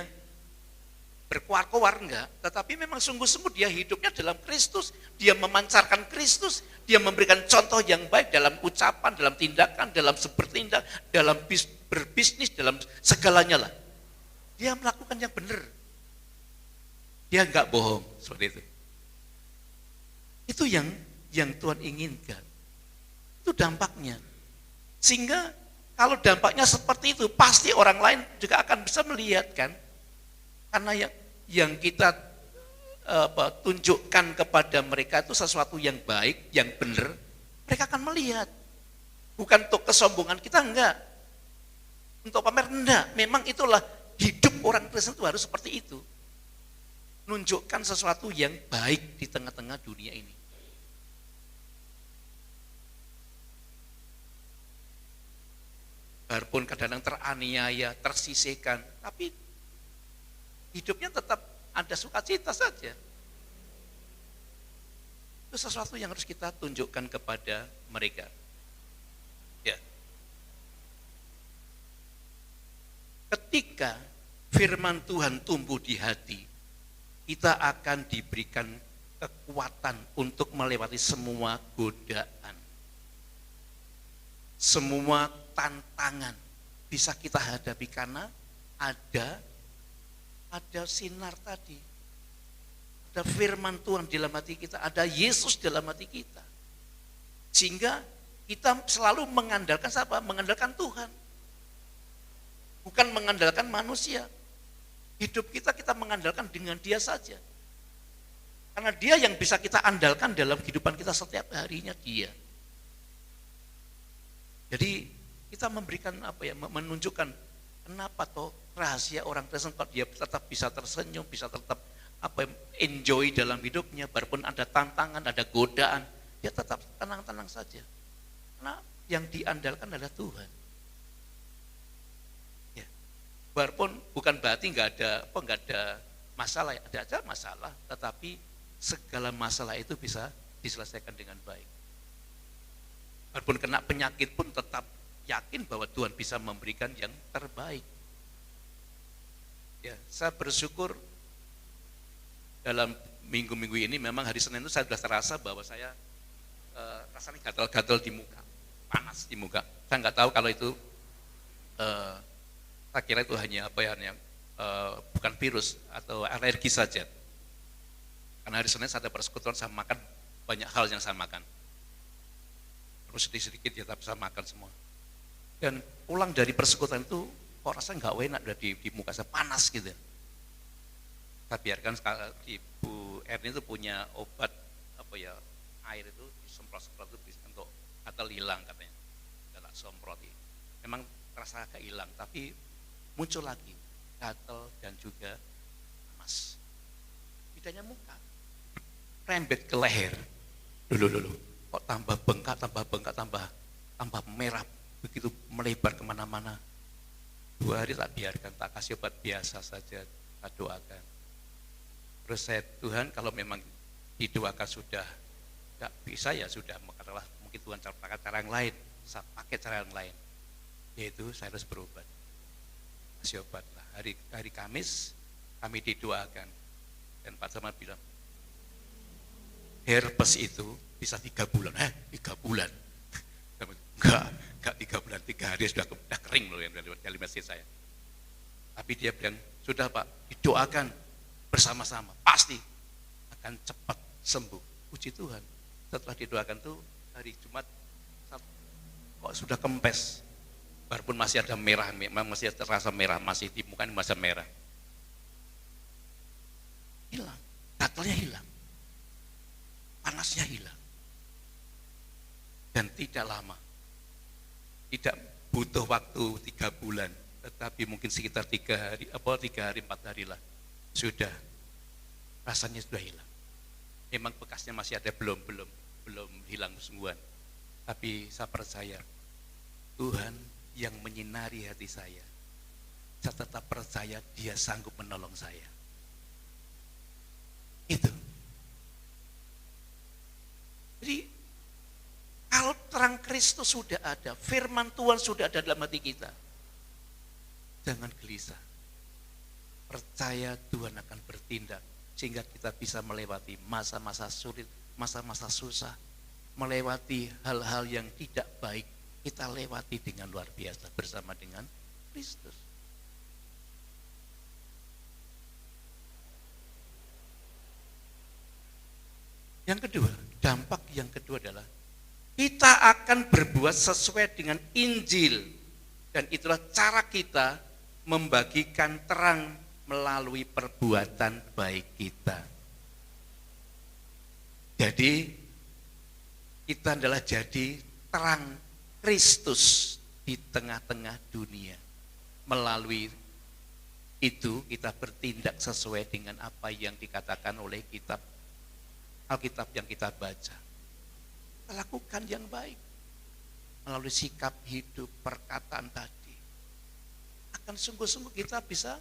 berkoar-koar enggak, tetapi memang sungguh-sungguh dia hidupnya dalam Kristus, dia memancarkan Kristus, dia memberikan contoh yang baik dalam ucapan, dalam tindakan, dalam bertindak, dalam berbisnis, dalam segalanya lah. Dia melakukan yang benar. Dia enggak bohong, seperti itu. Itu yang Tuhan inginkan. Itu dampaknya. Sehingga kalau dampaknya seperti itu, pasti orang lain juga akan bisa melihat kan. Karena yang kita tunjukkan kepada mereka itu sesuatu yang baik, yang benar, mereka akan melihat. Bukan untuk kesombongan kita, enggak. Untuk pamer, enggak. Memang itulah hidup orang Kristen itu harus seperti itu. Nunjukkan sesuatu yang baik di tengah-tengah dunia ini. Walaupun kadang-kadang teraniaya, tersisihkan, tapi hidupnya tetap ada sukacita saja. Itu sesuatu yang harus kita tunjukkan kepada mereka. Ya. Ketika firman Tuhan tumbuh di hati, kita akan diberikan kekuatan untuk melewati semua godaan. Semua tantangan bisa kita hadapi karena ada sinar tadi. Ada firman Tuhan di dalam hati kita, ada Yesus dalam hati kita. Sehingga kita selalu mengandalkan siapa? Mengandalkan Tuhan. Bukan mengandalkan manusia. Hidup kita mengandalkan dengan Dia saja. Karena Dia yang bisa kita andalkan dalam kehidupan kita setiap harinya, Dia. Jadi kita memberikan menunjukkan kenapa toh rahasia orang Kristen kok dia tetap bisa tersenyum, bisa tetap enjoy dalam hidupnya, walaupun ada tantangan, ada godaan, dia tetap tenang-tenang saja. Karena yang diandalkan adalah Tuhan. Ya. Walaupun bukan berarti nggak ada masalah, ada aja masalah, tetapi segala masalah itu bisa diselesaikan dengan baik. Walaupun kena penyakit pun tetap yakin bahwa Tuhan bisa memberikan yang terbaik. Ya, saya bersyukur dalam minggu-minggu ini memang hari Senin itu saya sudah terasa bahwa saya rasanya gatal-gatal di muka, panas di muka. Saya nggak tahu kalau itu saya kira itu hanya bukan virus atau alergi saja. Karena hari Senin saya ada persekutuan, saya makan banyak hal yang saya makan. Terus sedikit-sedikit ya tapi saya makan semua. Dan pulang dari persekutuan itu kok rasanya nggak enak di muka saya, panas gitu. Saya biarkan Ibu Erni itu punya obat air itu disemprot-semprot itu untuk gatal hilang katanya. Gatal semproti. Memang terasa agak hilang tapi muncul lagi gatal dan juga panas. Bedanya muka. Rembet ke leher. Dulu. Kok tambah bengkak, tambah merah. Begitu melebar kemana-mana. 2 hari tak biarkan, tak kasih obat biasa saja, tak doakan. Terus saya, Tuhan kalau memang didoakan sudah gak bisa ya sudah, mungkin Tuhan pakai cara yang lain, saya pakai cara yang lain. Yaitu saya harus berobat. Kasih obat lah. Hari Kamis kami didoakan. Dan Pak Zaman bilang, herpes itu bisa 3 bulan. 3 bulan? Enggak 3 bulan, 3 hari sudah kering loh yang dari masjid saya. Tapi dia bilang, sudah Pak, didoakan bersama-sama, pasti akan cepat sembuh. Puji Tuhan, setelah didoakan tuh hari Jumat, kok sudah kempes, walaupun masih ada merah, masih terasa merah, masih di muka masih merah. Hilang, gatalnya hilang, panasnya hilang. Dan tidak lama. Tidak butuh waktu 3 bulan, tetapi mungkin sekitar 3 hari, 4 hari lah, sudah rasanya sudah hilang. Memang bekasnya masih ada, belum hilang sungguhan. Tapi saya percaya Tuhan yang menyinari hati saya tetap percaya Dia sanggup menolong saya. Itu. Jadi kalau terang Kristus sudah ada, firman Tuhan sudah ada dalam hati kita, jangan gelisah. Percaya Tuhan akan bertindak sehingga kita bisa melewati masa-masa sulit, masa-masa susah, melewati hal-hal yang tidak baik, kita lewati dengan luar biasa bersama dengan Kristus. Yang kedua, dampak yang kedua adalah kita akan berbuat sesuai dengan Injil, dan itulah cara kita membagikan terang melalui perbuatan baik kita. Jadi kita adalah jadi terang Kristus di tengah-tengah dunia. Melalui itu kita bertindak sesuai dengan apa yang dikatakan oleh kitab Alkitab yang kita baca. Kita lakukan yang baik melalui sikap hidup, perkataan tadi. Akan sungguh-sungguh kita bisa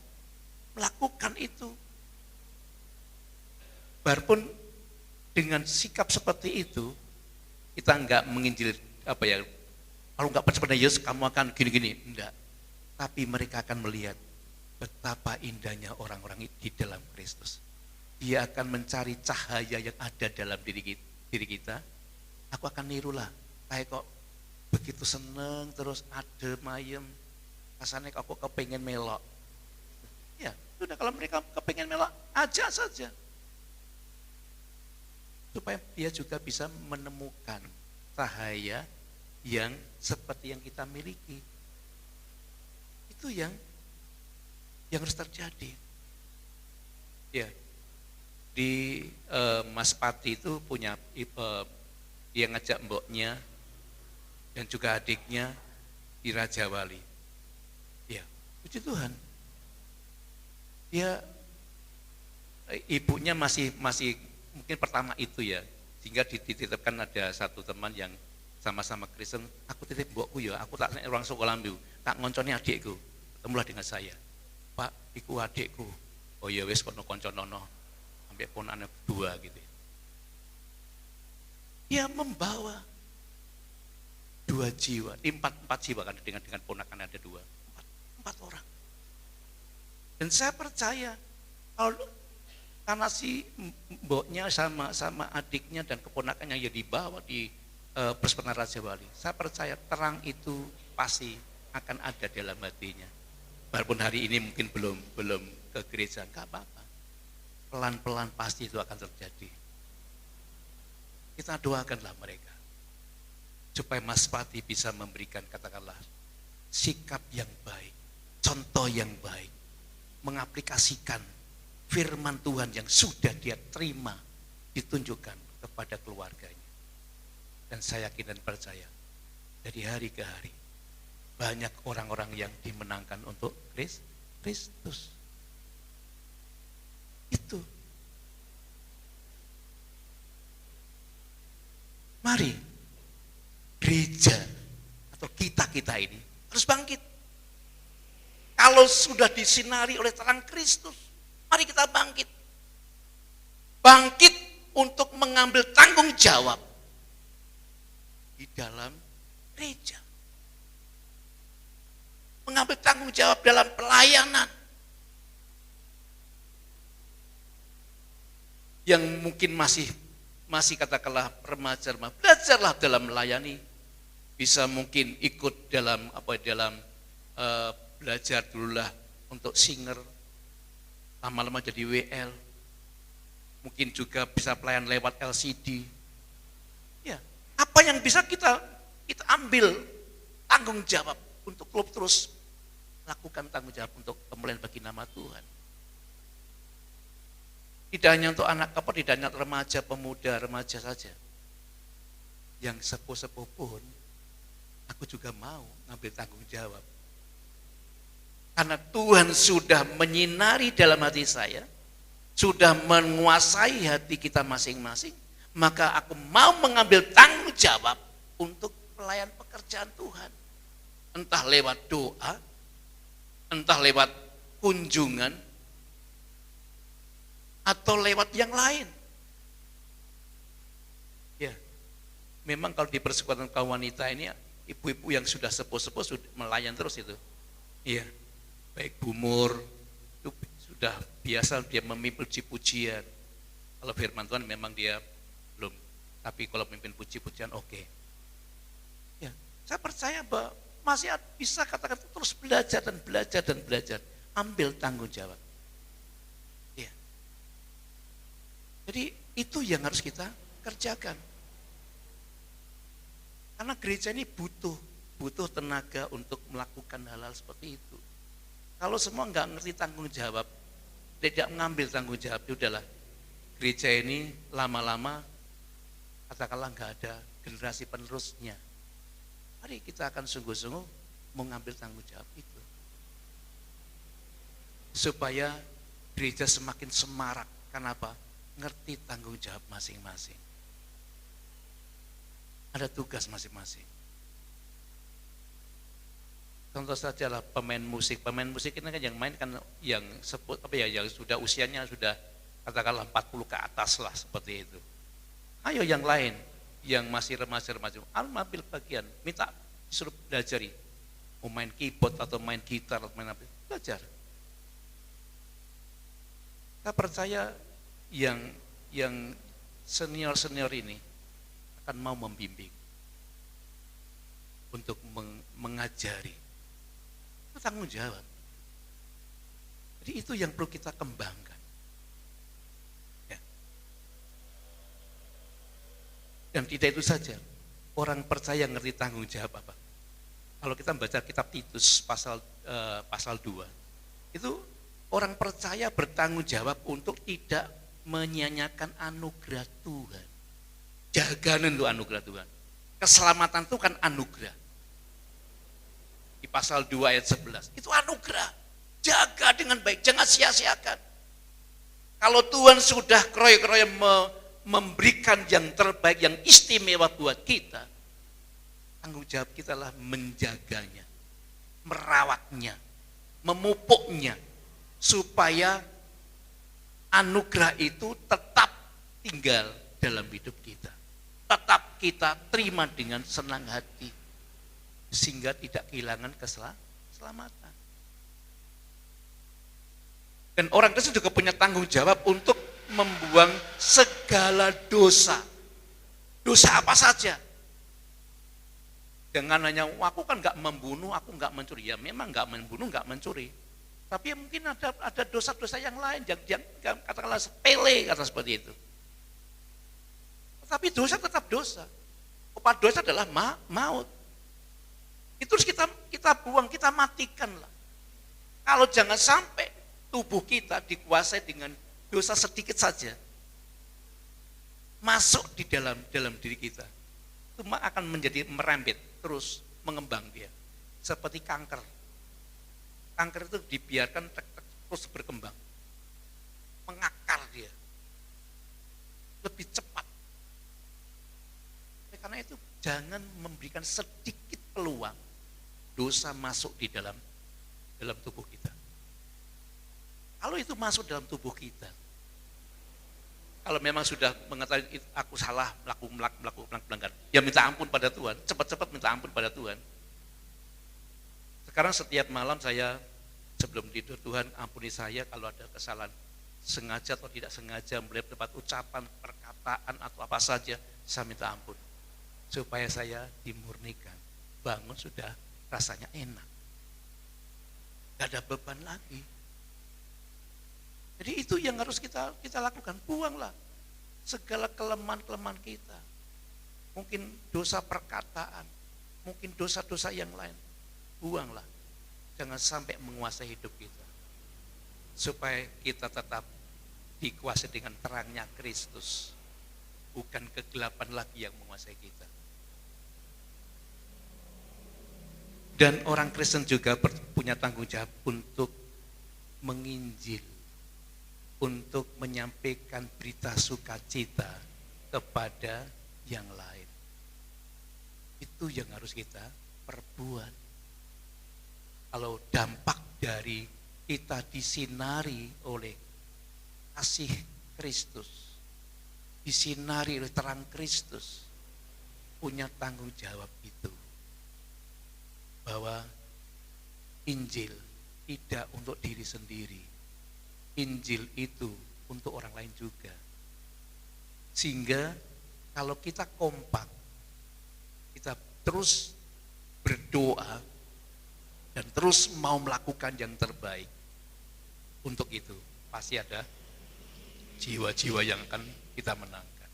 melakukan itu. Biarpun dengan sikap seperti itu, kita enggak menginjil kalau enggak percaya pada Yesus kamu akan gini-gini, enggak. Tapi mereka akan melihat betapa indahnya orang-orang di dalam Kristus. Dia akan mencari cahaya yang ada dalam diri kita. Aku akan nirulah, kayak kok begitu seneng terus adem ayem, rasanya aku kepengen melok. Ya, sudah kalau mereka kepengen melok, aja saja. Supaya dia juga bisa menemukan cahaya yang seperti yang kita miliki. Itu yang harus terjadi. Ya, di Mas Pati itu punya dia ngajak mboknya dan juga adiknya di Raja Wali. Ya, puji Tuhan. Dia ibunya masih mungkin pertama itu ya, sehingga dititipkan ada satu teman yang sama-sama Kristen. Aku titip mbokku ya, aku tak orang sekolah mbiu, tak ngonconi adikku. Ketemulah dengan saya. Pak, iku adikku. Oh ya wis kono konconono. Sampai ponaknya 2 gitu. Dia membawa 2 jiwa, 4 jiwa kan dengan ponakan ada 2, 4 orang. Dan saya percaya kalau karena si mboknya sama adiknya dan keponakannya yang dibawa di Persekutuan Raja Wali, saya percaya terang itu pasti akan ada dalam hatinya. Walaupun hari ini mungkin belum ke gereja, enggak apa-apa. Pelan-pelan pasti itu akan terjadi. Kita doakanlah mereka supaya Mas Pati bisa memberikan katakanlah sikap yang baik, contoh yang baik, mengaplikasikan firman Tuhan yang sudah dia terima ditunjukkan kepada keluarganya. Dan saya yakin dan percaya dari hari ke hari banyak orang-orang yang dimenangkan untuk Kristus. Itu. Mari gereja atau kita ini harus bangkit. Kalau sudah disinari oleh terang Kristus, mari kita bangkit. Bangkit untuk mengambil tanggung jawab di dalam gereja. Mengambil tanggung jawab dalam pelayanan. Yang mungkin masih katakanlah remaja, belajarlah dalam melayani, bisa mungkin ikut dalam belajar dululah untuk singer, lama-lama jadi WL, mungkin juga bisa pelayan lewat LCD. Ya, apa yang bisa kita ambil tanggung jawab untuk klub terus lakukan tanggung jawab untuk kemuliaan bagi nama Tuhan. Tidak hanya untuk anak kapal, tidak hanya remaja, pemuda, remaja saja. Yang sepuh-sepuh pun, aku juga mau ngambil tanggung jawab. Karena Tuhan sudah menyinari dalam hati saya, sudah menguasai hati kita masing-masing, maka aku mau mengambil tanggung jawab untuk pelayan pekerjaan Tuhan. Entah lewat doa, entah lewat kunjungan, atau lewat yang lain. Ya, memang kalau di persekutuan kaum wanita ini ibu-ibu yang sudah sepuh-sepuh sudah melayan terus itu. Iya. Baik Bumur itu sudah biasa dia memimpin puji-pujian. Kalau firman Tuhan memang dia belum, tapi kalau memimpin puji-pujian oke. Ya, saya percaya bahwa masih bisa katakan terus belajar dan belajar dan belajar. Ambil tanggung jawab. Ya. Jadi itu yang harus kita kerjakan. Karena gereja ini butuh tenaga untuk melakukan hal-hal seperti itu. Kalau semua nggak ngerti tanggung jawab, tidak mengambil tanggung jawab, udahlah. Gereja ini lama-lama katakanlah nggak ada generasi penerusnya. Mari kita akan sungguh-sungguh mengambil tanggung jawab itu. Supaya gereja semakin semarak. Kenapa? Ngerti tanggung jawab masing-masing. Ada tugas masing-masing. Contoh saja lah pemain musik ini kan yang main kan yang yang sudah usianya sudah katakanlah 40 ke atas lah seperti itu. Ayo yang lain yang masih remaja-remaja, ambil bagian, minta disuruh belajari, mau main keyboard atau main gitar atau main apa, belajar. Saya percaya yang senior ini akan mau membimbing untuk mengajari. Itu tanggung jawab. Jadi itu yang perlu kita kembangkan. Ya. Dan tidak itu saja. Orang percaya ngerti tanggung jawab apa. Kalau kita membaca kitab Titus pasal 2, itu orang percaya bertanggung jawab untuk tidak menyia-nyiakan anugerah Tuhan. Jagain untuk anugerah Tuhan. Keselamatan itu kan anugerah. Di pasal 2 ayat 11, itu anugerah. Jaga dengan baik, jangan sia-siakan. Kalau Tuhan sudah kroy-kroy memberikan yang terbaik, yang istimewa buat kita, tanggung jawab kita adalah menjaganya, merawatnya, memupuknya, supaya anugerah itu tetap tinggal dalam hidup kita. Tetap kita terima dengan senang hati, sehingga tidak kehilangan keselamatan. Dan orang Kristen juga punya tanggung jawab untuk membuang segala dosa. Dosa apa saja. Dengan hanya, aku kan nggak membunuh, aku nggak mencuri. Ya memang nggak membunuh, nggak mencuri. Tapi mungkin ada dosa-dosa yang lain, yang katakanlah sepele, kata seperti itu. Tetapi dosa tetap dosa. Upah dosa adalah maut. Itu harus kita buang, kita matikan lah. Kalau jangan sampai tubuh kita dikuasai dengan dosa sedikit saja, masuk di dalam diri kita, itu akan menjadi merembet, terus mengembang dia. Seperti kanker. Kanker itu dibiarkan terus berkembang. Mengakar dia. Lebih cepat. Karena itu jangan memberikan sedikit peluang dosa masuk di dalam tubuh kita. Kalau itu masuk dalam tubuh kita, kalau memang sudah mengetahui aku salah melakukan pelanggaran, ya minta ampun pada Tuhan, cepat-cepat minta ampun pada Tuhan. Sekarang setiap malam saya sebelum tidur, Tuhan ampuni saya kalau ada kesalahan sengaja atau tidak sengaja, mulai tempat ucapan, perkataan atau apa saja, saya minta ampun supaya saya dimurnikan. Bangun sudah rasanya enak, gak ada beban lagi. Jadi itu yang harus kita lakukan. Buanglah segala kelemahan kita. Mungkin dosa perkataan, mungkin dosa-dosa yang lain. Buanglah. Jangan sampai menguasai hidup kita. Supaya kita tetap dikuasai dengan terangnya Kristus. Bukan kegelapan lagi yang menguasai kita. Dan orang Kristen juga punya tanggung jawab untuk menginjil, untuk menyampaikan berita sukacita kepada yang lain. Itu yang harus kita perbuat. Kalau dampak dari kita disinari oleh kasih Kristus, disinari oleh terang Kristus, punya tanggung jawab itu, bahwa Injil tidak untuk diri sendiri, Injil itu untuk orang lain juga. Sehingga kalau kita kompak, kita terus berdoa dan terus mau melakukan yang terbaik untuk itu, pasti ada jiwa-jiwa yang akan kita menangkan.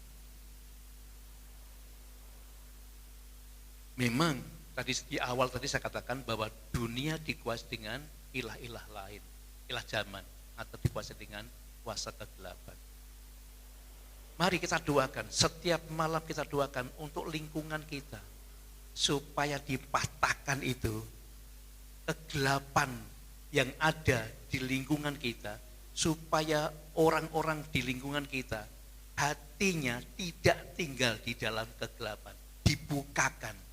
Memang tadi di awal tadi saya katakan bahwa dunia dikuasai dengan ilah-ilah lain, ilah zaman, atau dikuasai dengan kuasa kegelapan. Mari kita doakan, setiap malam kita doakan untuk lingkungan kita, supaya dipatahkan itu kegelapan yang ada di lingkungan kita, supaya orang-orang di lingkungan kita hatinya tidak tinggal di dalam kegelapan, dibukakan.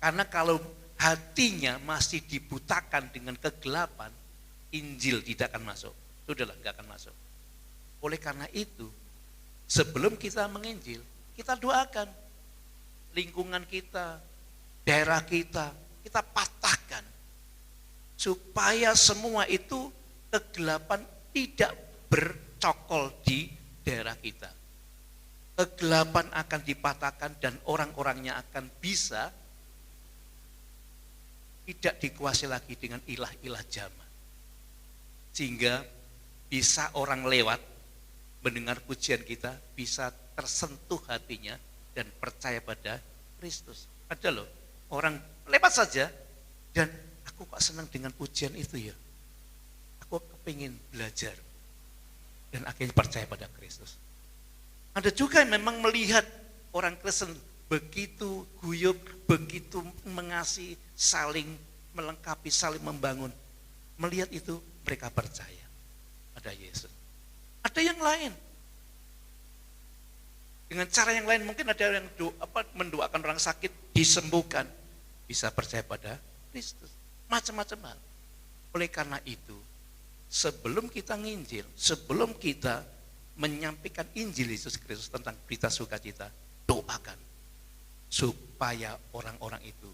Karena kalau hatinya masih dibutakan dengan kegelapan, Injil tidak akan masuk. Sudahlah, nggak akan masuk. Oleh karena itu, sebelum kita menginjil, kita doakan lingkungan kita, daerah kita patahkan. Supaya semua itu kegelapan tidak bercokol di daerah kita. Kegelapan akan dipatahkan dan orang-orangnya akan bisa tidak dikuasai lagi dengan ilah-ilah zaman. Sehingga bisa orang lewat mendengar pujian kita, bisa tersentuh hatinya dan percaya pada Kristus. Ada loh, orang lewat saja dan aku kok senang dengan pujian itu ya. Aku kepingin belajar dan akhirnya percaya pada Kristus. Ada juga yang memang melihat orang Kristen begitu guyup, begitu mengasihi, saling melengkapi, saling membangun. Melihat itu mereka percaya pada Yesus. Ada yang lain. Dengan cara yang lain mungkin ada yang mendoakan orang sakit disembuhkan, bisa percaya pada Kristus. Macam-macam hal. Oleh karena itu, sebelum kita nginjil, sebelum kita menyampaikan Injil Yesus Kristus tentang berita sukacita, doakan supaya orang-orang itu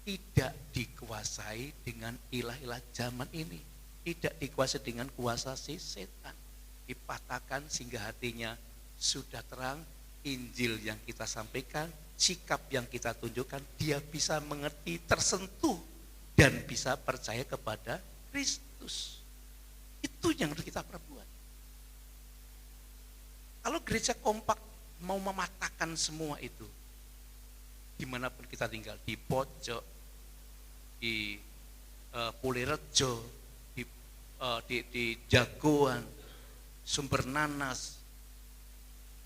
tidak dikuasai dengan ilah-ilah zaman ini, tidak dikuasai dengan kuasa si setan, dipatahkan sehingga hatinya sudah terang. Injil yang kita sampaikan, sikap yang kita tunjukkan, dia bisa mengerti, tersentuh dan bisa percaya kepada Kristus. Itu yang harus kita perbuat. Kalau gereja kompak mau mematahkan semua itu, dimanapun kita tinggal, di pojok, di Pulirejo, di Jagoan, Sumber Nanas,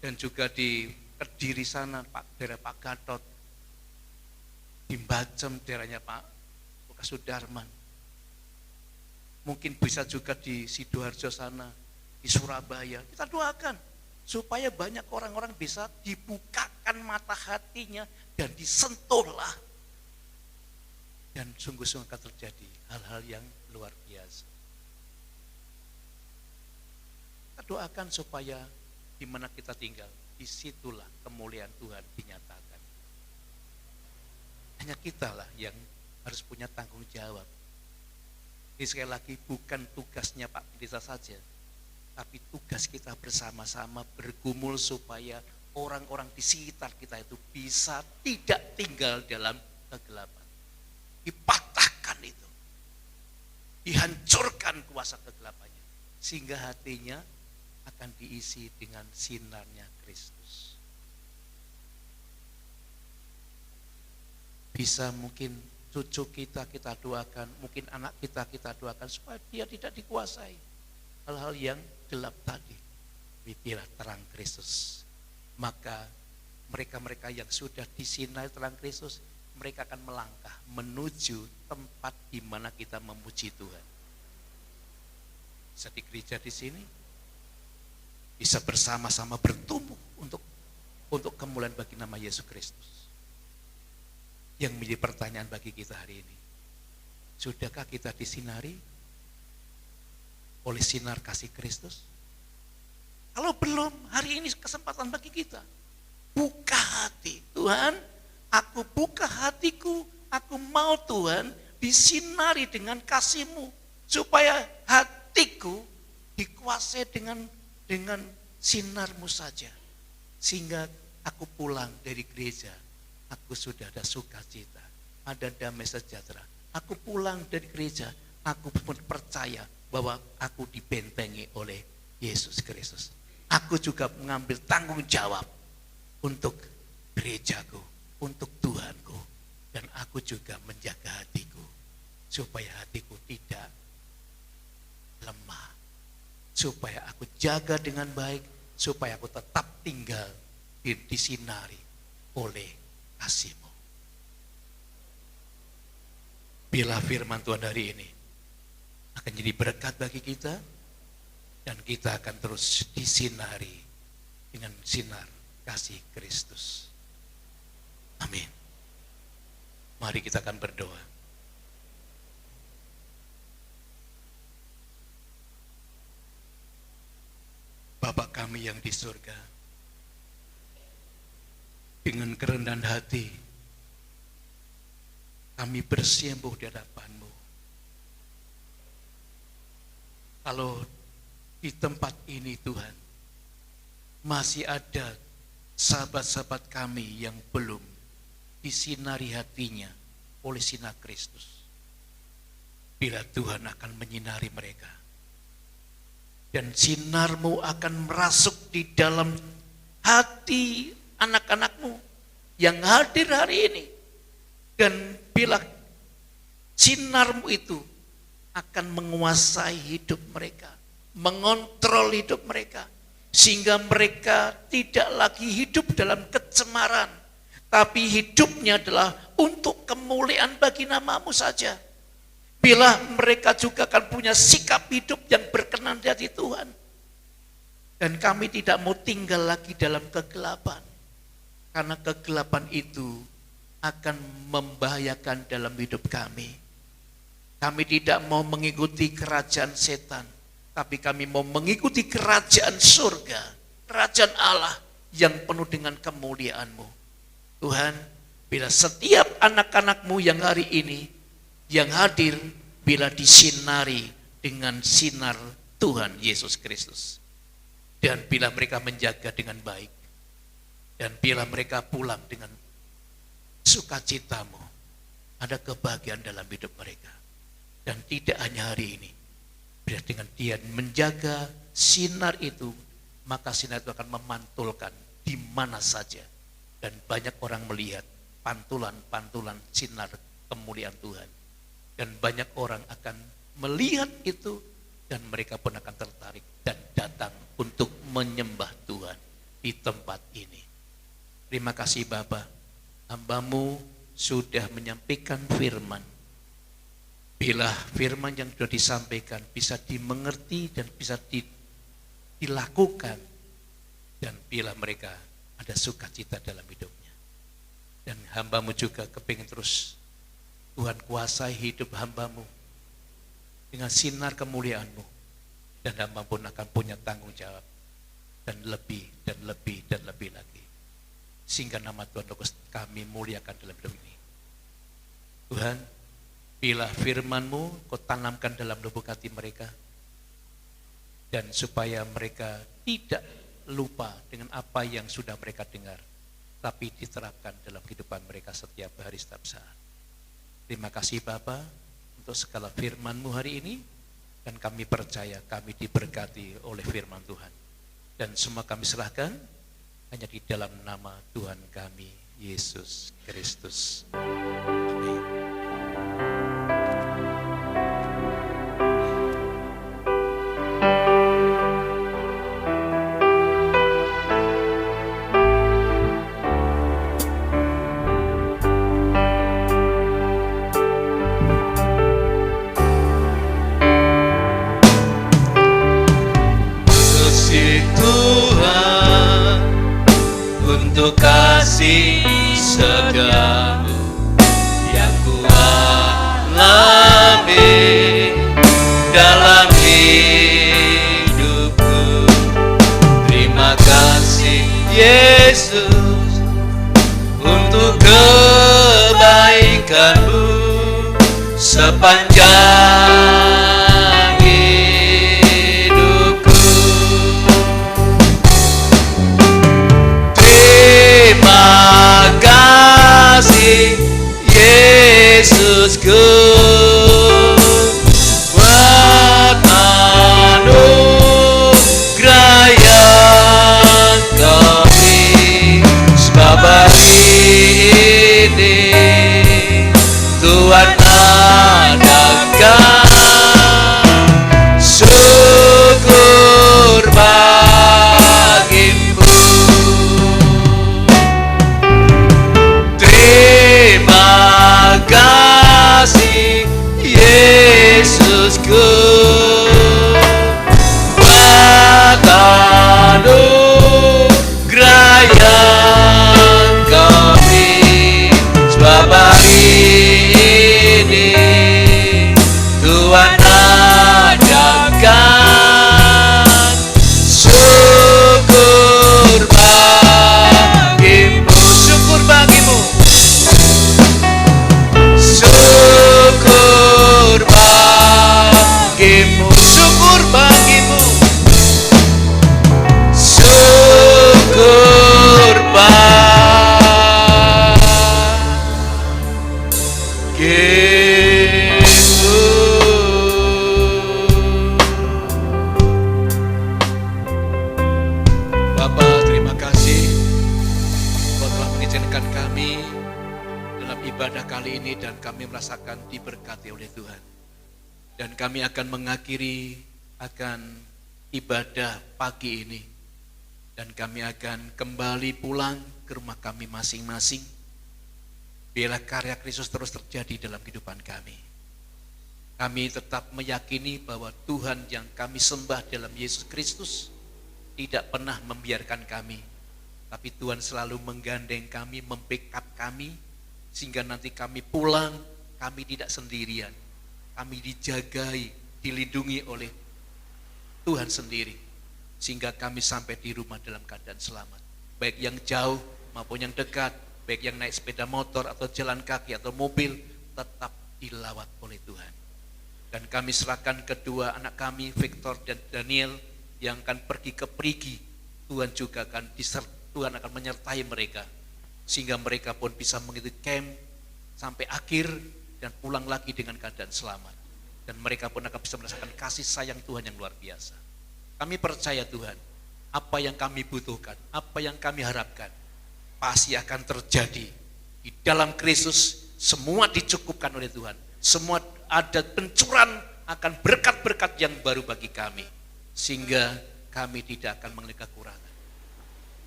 dan juga di Kediri sana, daerah Pak Gatot, di Bacem, daerahnya Pak Lukas Sudarman, mungkin bisa juga di Sidoarjo sana, di Surabaya. Kita doakan supaya banyak orang-orang bisa dibukakan mata hatinya dan disentuhlah, dan sungguh-sungguh akan terjadi hal-hal yang luar biasa. Kita doakan supaya di mana kita tinggal, disitulah kemuliaan Tuhan dinyatakan. Hanya kitalah yang harus punya tanggung jawab. Ini sekali lagi bukan tugasnya Pak Pendeta saja, tapi tugas kita bersama-sama bergumul supaya orang-orang di sekitar kita itu bisa tidak tinggal dalam kegelapan. Dipatahkan itu, dihancurkan kuasa kegelapannya, sehingga hatinya akan diisi dengan sinarnya Kristus. Bisa mungkin cucu kita doakan, mungkin anak kita doakan supaya dia tidak dikuasai hal-hal yang gelap tadi. Biarlah terang Kristus. Maka mereka-mereka yang sudah disinari terang Kristus, mereka akan melangkah menuju tempat di mana kita memuji Tuhan. Bisa di gereja di sini, bisa bersama-sama bertumbuh untuk kemuliaan bagi nama Yesus Kristus. Yang menjadi pertanyaan bagi kita hari ini, sudahkah kita disinari oleh sinar kasih Kristus? Kalau belum, hari ini kesempatan bagi kita. Buka hati, Tuhan, Aku buka hatiku, aku mau Tuhan disinari dengan kasih-Mu, supaya hatiku dikuasai dengan sinar-Mu saja. Sehingga aku pulang dari gereja, aku sudah ada sukacita, ada damai sejahtera. Aku pulang dari gereja, aku pun percaya bahwa aku dibentengi oleh Yesus Kristus. Aku juga mengambil tanggung jawab untuk gerejaku, untuk Tuhanku. Dan aku juga menjaga hatiku, supaya hatiku tidak lemah. Supaya aku jaga dengan baik, supaya aku tetap tinggal disinari oleh kasih-Mu. Bila firman Tuhan hari ini akan jadi berkat bagi kita, dan kita akan terus disinari dengan sinar kasih Kristus. Amin. Mari kita akan berdoa. Bapa kami yang di surga, dengan kerendahan hati kami bersimpuh di hadapan-Mu. Kalau di tempat ini Tuhan, masih ada sahabat-sahabat kami yang belum disinari hatinya oleh sinar Kristus, bila Tuhan akan menyinari mereka, dan sinar-Mu akan merasuk di dalam hati anak-anak-Mu yang hadir hari ini, dan bila sinar-Mu itu akan menguasai hidup mereka, mengontrol hidup mereka, sehingga mereka tidak lagi hidup dalam kecemaran, tapi hidupnya adalah untuk kemuliaan bagi nama-Mu saja. Bila mereka juga akan punya sikap hidup yang berkenan di hati Tuhan, dan kami tidak mau tinggal lagi dalam kegelapan, karena kegelapan itu akan membahayakan dalam hidup kami. Kami tidak mau mengikuti kerajaan setan, tapi kami mau mengikuti kerajaan surga, kerajaan Allah yang penuh dengan kemuliaan-Mu. Tuhan, bila setiap anak-anak-Mu yang hari ini, yang hadir, bila disinari dengan sinar Tuhan Yesus Kristus, dan bila mereka menjaga dengan baik, dan bila mereka pulang dengan sukacita-Mu, ada kebahagiaan dalam hidup mereka. Dan tidak hanya hari ini, bila dengan dia menjaga sinar itu, maka sinar itu akan memantulkan di mana saja, dan banyak orang melihat pantulan-pantulan sinar kemuliaan Tuhan, dan banyak orang akan melihat itu, dan mereka pun akan tertarik dan datang untuk menyembah Tuhan di tempat ini. Terima kasih Bapa, hamba-Mu sudah menyampaikan firman. Bila firman yang sudah disampaikan bisa dimengerti dan bisa dilakukan, dan bila mereka ada sukacita dalam hidupnya. Dan hamba-Mu juga kepingin terus Tuhan kuasai hidup hamba-Mu dengan sinar kemuliaan-Mu, dan hamba pun akan punya tanggung jawab, dan lebih dan lebih dan lebih lagi, sehingga nama Tuhan kami muliakan dalam hidup ini. Tuhan, bila firman-Mu Kau tanamkan dalam lubuk hati mereka, dan supaya mereka tidak lupa dengan apa yang sudah mereka dengar, tapi diterapkan dalam kehidupan mereka setiap hari, setiap saat. Terima kasih Bapa untuk segala firman-Mu hari ini, dan kami percaya kami diberkati oleh firman Tuhan. Dan semua kami serahkan hanya di dalam nama Tuhan kami, Yesus Kristus. Amin. Untuk kasih setiamu yang Ku alami dalam hidupku. Terima kasih Yesus untuk kebaikanmu sepanjang hidupku. Terima kasih Yesusku buat anugerah yang Kau beri, sebab hari ini Tuhan adakan syukur bagimu. Terima kasih Yesusku buat anugerah yang Kau beri, sebab hari ini Tuhan adakan syukur bagimu. Syukur bagimu. Syukur bagimu. Syukur bagimu. Syukur bagimu. Bapa, terima kasih Kau telah mengizinkan kami dalam ibadah kali ini dan kami merasakan diberkati oleh Tuhan. Dan kami akan mengakhiri akan ibadah pagi ini. Dan kami akan kembali pulang ke rumah kami masing-masing. Biarlah karya Kristus terus terjadi dalam kehidupan kami. Kami tetap meyakini bahwa Tuhan yang kami sembah dalam Yesus Kristus tidak pernah membiarkan kami. Tapi Tuhan selalu menggandeng kami, membackup kami, sehingga nanti kami pulang, kami tidak sendirian. Kami dijagai, dilindungi oleh Tuhan sendiri. Sehingga kami sampai di rumah dalam keadaan selamat. Baik yang jauh maupun yang dekat, baik yang naik sepeda motor atau jalan kaki atau mobil, tetap dilawat oleh Tuhan. Dan kami serahkan kedua anak kami, Victor dan Daniel, yang akan pergi ke Perigi. Tuhan juga Tuhan akan menyertai mereka, sehingga mereka pun bisa mengikuti camp sampai akhir dan pulang lagi dengan keadaan selamat. Dan mereka pun akan bisa merasakan kasih sayang Tuhan yang luar biasa. Kami percaya Tuhan, apa yang kami butuhkan, apa yang kami harapkan, pasti akan terjadi. Di dalam Kristus, semua dicukupkan oleh Tuhan. Semua ada pencurahan akan berkat-berkat yang baru bagi kami. Sehingga kami tidak akan mengalami kekurangan.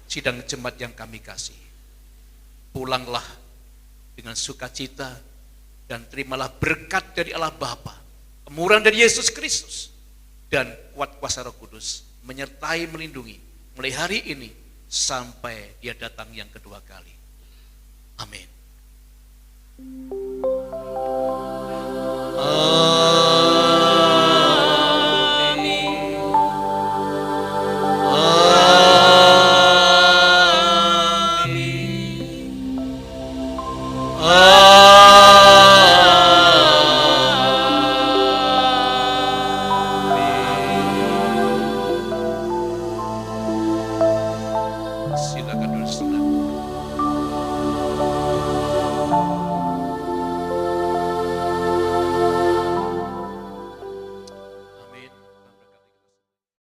Sidang jemaat yang kami kasih, pulanglah dengan sukacita dan terimalah berkat dari Allah Bapa, kemurahan dari Yesus Kristus, dan kuat kuasa Roh Kudus menyertai, melindungi mulai hari ini sampai Dia datang yang kedua kali. Amin. Amin.